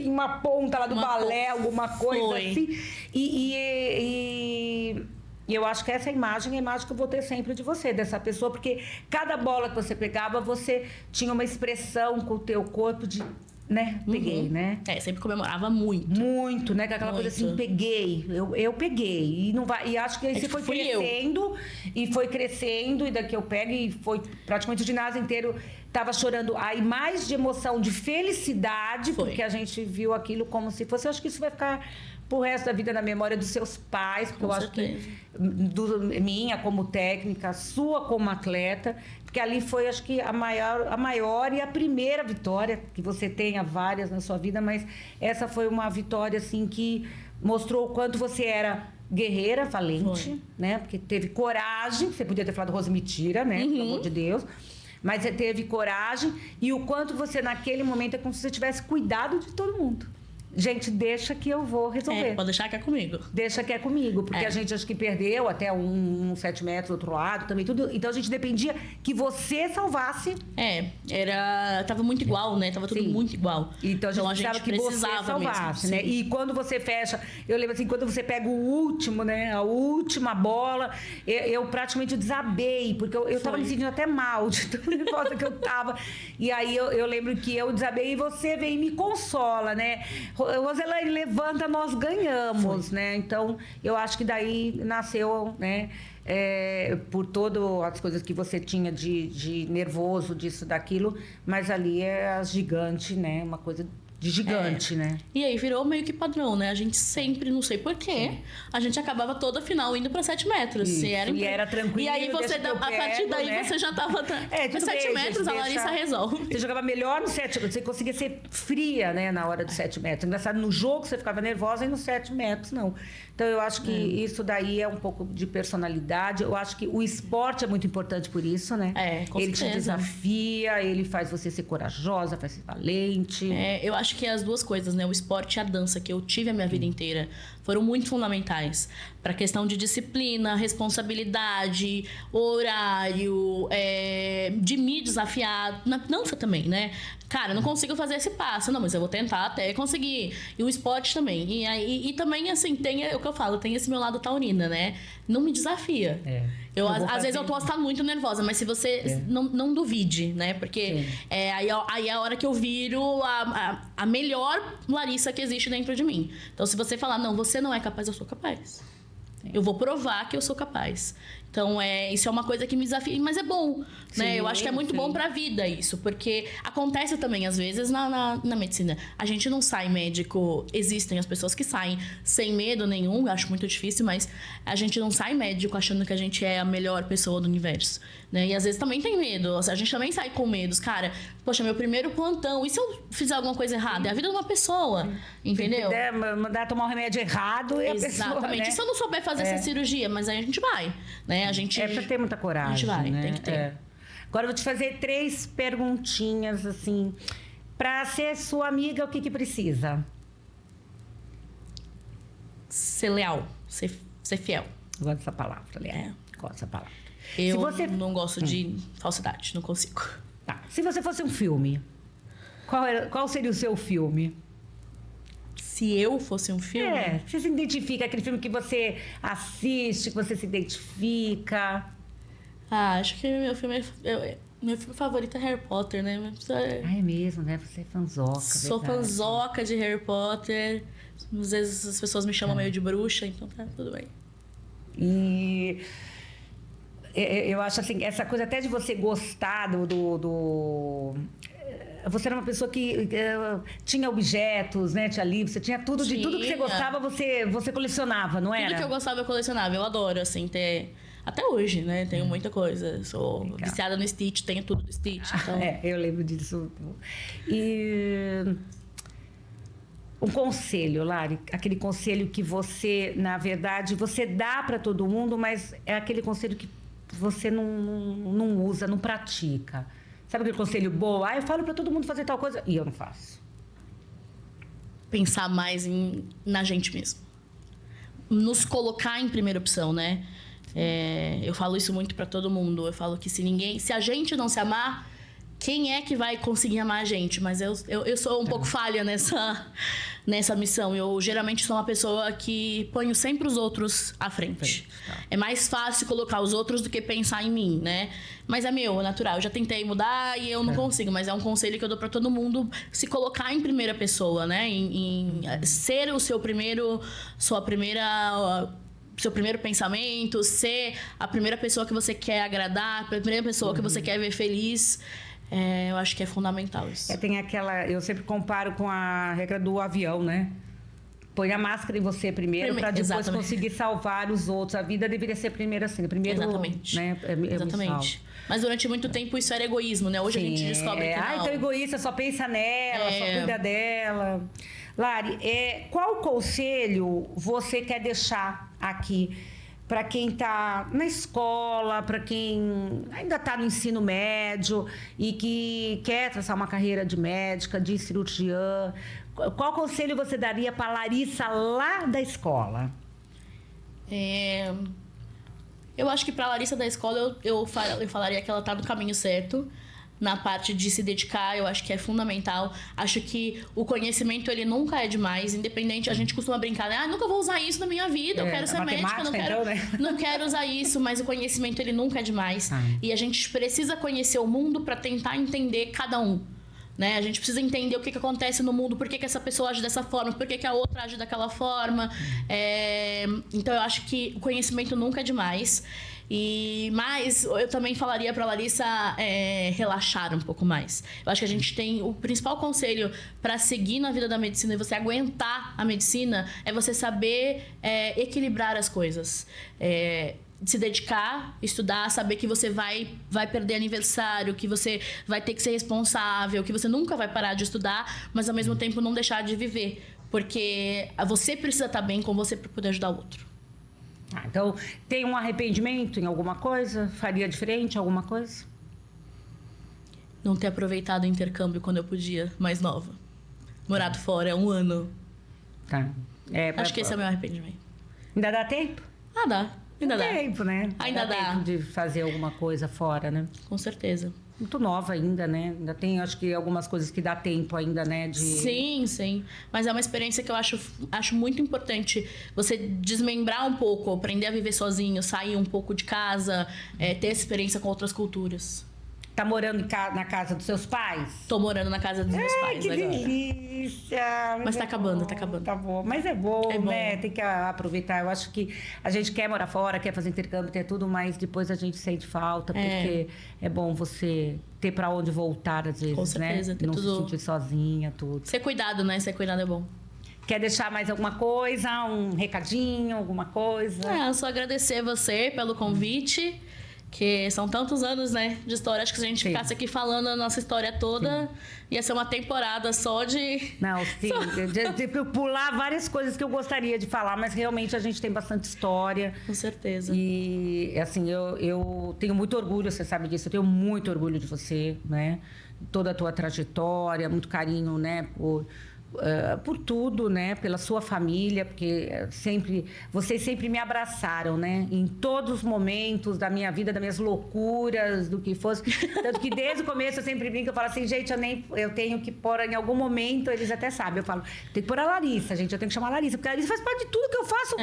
uma ponta lá do balé, alguma coisa foi. assim. E eu acho que essa imagem é a imagem que eu vou ter sempre de você, dessa pessoa, porque cada bola que você pegava, você tinha uma expressão com o teu corpo de... Né? Peguei, né? Sempre comemorava muito. Muito, né? Com aquela coisa assim, peguei. Eu peguei. E acho que aí você foi crescendo. E foi crescendo. E daqui eu pego. E foi praticamente o ginásio inteiro. Tava chorando. Aí mais de emoção, de felicidade. Porque a gente viu aquilo como se fosse... Eu acho que isso vai ficar pro resto da vida na memória dos seus pais. Porque eu acho que... minha como técnica, sua como atleta... Porque ali foi, acho que, a maior e a primeira vitória, que você tenha várias na sua vida, mas essa foi uma vitória, assim, que mostrou o quanto você era guerreira, valente, né? Porque teve coragem, você podia ter falado Rose mentira, né? Pelo amor de Deus. Mas você teve coragem e o quanto você, naquele momento, é como se você tivesse cuidado de todo mundo. Gente, deixa que eu vou resolver. Pode deixar que é comigo. Deixa que é comigo, porque a gente acho que perdeu até um 7 metros do outro lado também, tudo. Então a gente dependia que você salvasse. Tava muito igual, né? Tava tudo muito igual. Então a gente precisava que você salvasse, né? E quando você fecha, eu lembro assim, quando você pega o último, né? A última bola, eu praticamente desabei, porque eu tava me sentindo até mal de tão nervosa que eu tava. E aí eu lembro que eu desabei e você vem e me consola, né? Roselaine, levanta, nós ganhamos, né? Então, eu acho que daí nasceu, né? Por todas as coisas que você tinha de nervoso, disso, daquilo, mas ali é a gigante, né? Uma coisa de gigante, né? E aí virou meio que padrão, né? A gente sempre, não sei porquê, a gente acabava toda final indo pra 7 metros. E era tranquilo. E aí você, a partir daí, né? Você já tava... Tudo 7 bem, metros, gente, a Larissa resolve. Você jogava melhor no 7 metros, você conseguia ser fria, né? Na hora dos 7 metros. Engraçado, no jogo você ficava nervosa e nos 7 metros, não. Então, eu acho que isso daí é um pouco de personalidade. Eu acho que o esporte é muito importante por isso, né? Com ele certeza. te desafia, ele faz você ser corajosa, faz ser valente. Eu acho que as duas coisas, né? O esporte e a dança, que eu tive a minha vida inteira, foram muito fundamentais para a questão de disciplina, responsabilidade, horário, de me desafiar. Na dança também, né? Cara, eu não consigo fazer esse passo. Não, mas eu vou tentar até conseguir. E o esporte também. E também, assim, tem o que eu falo, tem esse meu lado taurina, né? Não me desafia. Às vezes eu posso estar muito nervosa, mas se você não duvide, né? Porque aí é a hora que eu viro a melhor Larissa que existe dentro de mim. Então, se você falar, não, você não é capaz, eu sou capaz. Eu vou provar que eu sou capaz. Então, isso é uma coisa que me desafia, mas é bom, né? Eu acho que é muito bom pra vida isso, porque acontece também, às vezes, na medicina. A gente não sai médico, existem as pessoas que saem sem medo nenhum, eu acho muito difícil, mas a gente não sai médico achando que a gente é a melhor pessoa do universo, né? E às vezes também tem medo, a gente também sai com medos. Cara, poxa, meu primeiro plantão, e se eu fizer alguma coisa errada? É a vida de uma pessoa, entendeu? Se mandar tomar um remédio errado e a pessoa, exatamente. né? E se eu não souber fazer essa cirurgia? Mas aí a gente vai, né? A gente... É pra ter muita coragem, a gente vai, né? tem que ter. Agora eu vou te fazer 3 perguntinhas, assim. Pra ser sua amiga, o que precisa? Ser leal, ser fiel. Gosto dessa palavra, leal. Gosto dessa palavra. Eu não gosto de falsidade, não consigo. Tá. Se você fosse um filme, qual seria o seu filme? Se eu fosse um filme? Você se identifica, aquele filme que você assiste, que você se identifica. Acho que meu filme favorito é Harry Potter, né? É mesmo, né? Você é fanzoca. Sou fanzoca de Harry Potter. Às vezes as pessoas me chamam meio de bruxa, então tá tudo bem. E eu acho assim, essa coisa até de você gostar você era uma pessoa que tinha objetos, né? Tinha livros, você tinha tudo, de tudo que você gostava, você colecionava, não era? Tudo que eu gostava, eu colecionava. Eu adoro, assim, ter... Até hoje, né? Tenho muita coisa. Sou viciada no Stitch, tenho tudo do Stitch. Então... eu lembro disso. E... um conselho, Lari, aquele conselho que você, na verdade, você dá para todo mundo, mas é aquele conselho que você não usa, não pratica. Sabe aquele conselho bom? Eu falo para todo mundo fazer tal coisa e eu não faço. Pensar mais na gente mesmo. nos colocar em primeira opção, né? Eu falo isso muito pra todo mundo. Eu falo que se a gente não se amar, quem é que vai conseguir amar a gente? Mas eu sou um pouco falha nessa missão. Eu geralmente sou uma pessoa que ponho sempre os outros à frente. É mais fácil colocar os outros do que pensar em mim, né? Mas é natural. Eu já tentei mudar e eu não consigo. Mas é um conselho que eu dou pra todo mundo, se colocar em primeira pessoa, né? Em ser o seu primeiro pensamento, ser a primeira pessoa que você quer agradar, a primeira pessoa que você quer ver feliz. Eu acho que é fundamental isso. Tem eu sempre comparo com a regra do avião, né? Põe a máscara em você primeiro para depois Exatamente. conseguir salvar os outros. A vida deveria ser primeiro assim. Primeiro, Exatamente. Né? Exatamente. Mas durante muito tempo isso era egoísmo, né? Hoje a gente descobre que não. então egoísta, só pensa nela, só cuida dela. Lari, qual conselho você quer deixar aqui para quem está na escola, para quem ainda está no ensino médio e que quer traçar uma carreira de médica, de cirurgiã? Qual conselho você daria para a Larissa lá da escola? Eu acho que para a Larissa da escola eu falaria que ela está no caminho certo. Na parte de se dedicar, eu acho que é fundamental. Acho que o conhecimento, ele nunca é demais. Independente, a gente costuma brincar, né? Nunca vou usar isso na minha vida. Eu quero ser médica, não quero usar isso. Mas o conhecimento, ele nunca é demais. E a gente precisa conhecer o mundo para tentar entender cada um. Né? A gente precisa entender o que acontece no mundo, por que essa pessoa age dessa forma, por que a outra age daquela forma. Então, eu acho que o conhecimento nunca é demais. Mas eu também falaria para a Larissa relaxar um pouco mais. Eu acho que a gente tem o principal conselho para seguir na vida da medicina e você aguentar a medicina é você saber equilibrar as coisas. Se dedicar, estudar, saber que você vai perder aniversário, que você vai ter que ser responsável, que você nunca vai parar de estudar, mas ao mesmo tempo não deixar de viver. Porque você precisa estar bem com você para poder ajudar o outro. Então, tem um arrependimento em alguma coisa? Faria diferente alguma coisa? Não ter aproveitado o intercâmbio quando eu podia, mais nova. Morado fora, 1 ano. Tá. Acho que esse é o meu arrependimento. Ainda dá tempo? Dá. Ainda dá. Tempo, né? Ainda dá. Tempo de fazer alguma coisa fora, né? Com certeza. Muito nova ainda, né? Ainda tem, acho que, algumas coisas que dá tempo ainda, né? Sim. Mas é uma experiência que eu acho muito importante. Você desmembrar um pouco, aprender a viver sozinho, sair um pouco de casa, ter essa experiência com outras culturas. Tá morando na casa dos seus pais? Tô morando na casa dos meus pais que agora. Delícia! Mas tá acabando. Tá bom. Mas é bom, né? Tem que aproveitar. Eu acho que a gente quer morar fora, quer fazer intercâmbio, ter tudo, mas depois a gente sente falta, porque é bom você ter pra onde voltar, às vezes, com certeza, né? Ter não tudo... se sentir sozinha, tudo. Ser cuidado, né? Ser cuidado é bom. Quer deixar mais alguma coisa? Um recadinho, alguma coisa? Só agradecer você pelo convite. Que são tantos anos, né, de história. Acho que se a gente ficasse aqui falando a nossa história toda, ia ser uma temporada só de... Não, sim. Eu pular várias coisas que eu gostaria de falar, mas realmente a gente tem bastante história. Com certeza. E, assim, eu tenho muito orgulho, você sabe disso, eu tenho muito orgulho de você, né? Toda a tua trajetória, muito carinho, né, por tudo, né? Pela sua família, porque vocês sempre me abraçaram, né? Em todos os momentos da minha vida, das minhas loucuras, do que fosse. Tanto que desde o começo eu sempre brinco, eu falo assim, gente, eu tenho que pôr em algum momento, eles até sabem, eu falo, tem que pôr a Larissa, gente, eu tenho que chamar a Larissa, porque a Larissa faz parte de tudo que eu faço.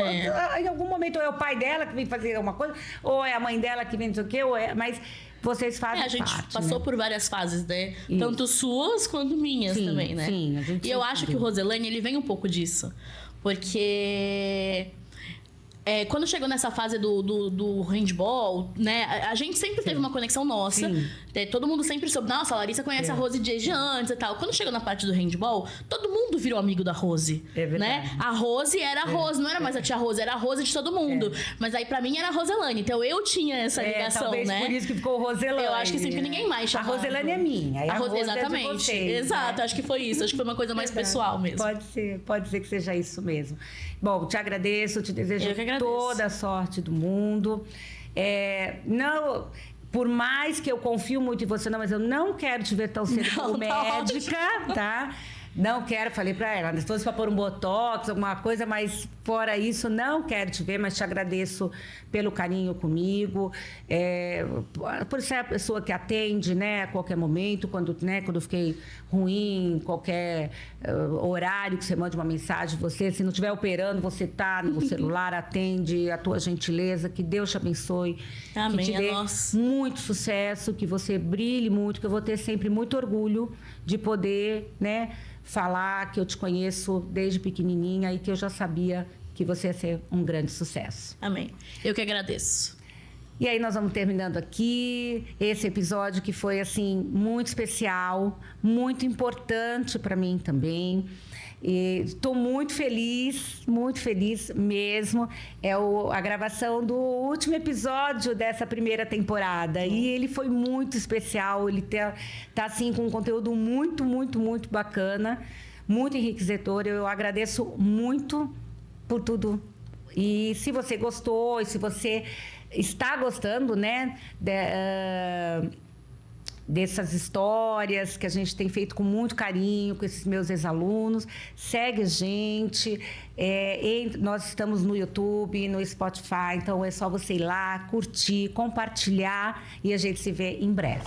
Em algum momento, ou é o pai dela que vem fazer alguma coisa, ou é a mãe dela que vem não sei o quê, mas... Vocês fazem parte, a gente passou por várias fases, né? Isso. Tanto suas quanto minhas também, né? Sim, a gente... E eu acho que o Roselaine, ele vem um pouco disso. Porque... quando chegou nessa fase do handball, né? A gente sempre teve uma conexão nossa. Todo mundo sempre soube, nossa, a Larissa conhece a Rose desde antes e tal. Quando chegou na parte do handball, todo mundo virou amigo da Rose. Né? A Rose era a Rose, não era mais a tia Rose, era a Rose de todo mundo. Mas aí pra mim era a Roselane, então eu tinha essa ligação, talvez né? Por isso que ficou Roselane. Eu acho que sempre ninguém mais chamava. A Roselane é minha. A Rose exatamente. É de vocês, exato, né? acho que foi isso. Acho que foi uma coisa mais pessoal mesmo. Pode ser que seja isso mesmo. Bom, te agradeço, te desejo toda a sorte do mundo. Não, por mais que eu confio muito em você, mas eu não quero te ver tão cedo como médica, tá? Não quero, falei pra ela, se fosse pra pôr um botox, alguma coisa, mas fora isso, não quero te ver, mas te agradeço pelo carinho comigo, por ser a pessoa que atende, né, a qualquer momento, quando eu fiquei ruim, qualquer horário que você mande uma mensagem, você, se não estiver operando, você tá no celular, atende, a tua gentileza, que Deus te abençoe. Amém, que te dê muito sucesso, que você brilhe muito, que eu vou ter sempre muito orgulho de poder, né, falar que eu te conheço desde pequenininha e que eu já sabia que você ia ser um grande sucesso. Amém. Eu que agradeço. E aí nós vamos terminando aqui esse episódio que foi assim muito especial, muito importante para mim também. Estou muito feliz mesmo. É a gravação do último episódio dessa primeira temporada. E ele foi muito especial. Ele tá assim, com um conteúdo muito, muito, muito bacana, muito enriquecedor. Eu agradeço muito por tudo. E se você gostou, e se você está gostando, né, dessas histórias que a gente tem feito com muito carinho com esses meus ex-alunos, segue a gente. Nós estamos no YouTube, no Spotify, então é só você ir lá, curtir, compartilhar e a gente se vê em breve.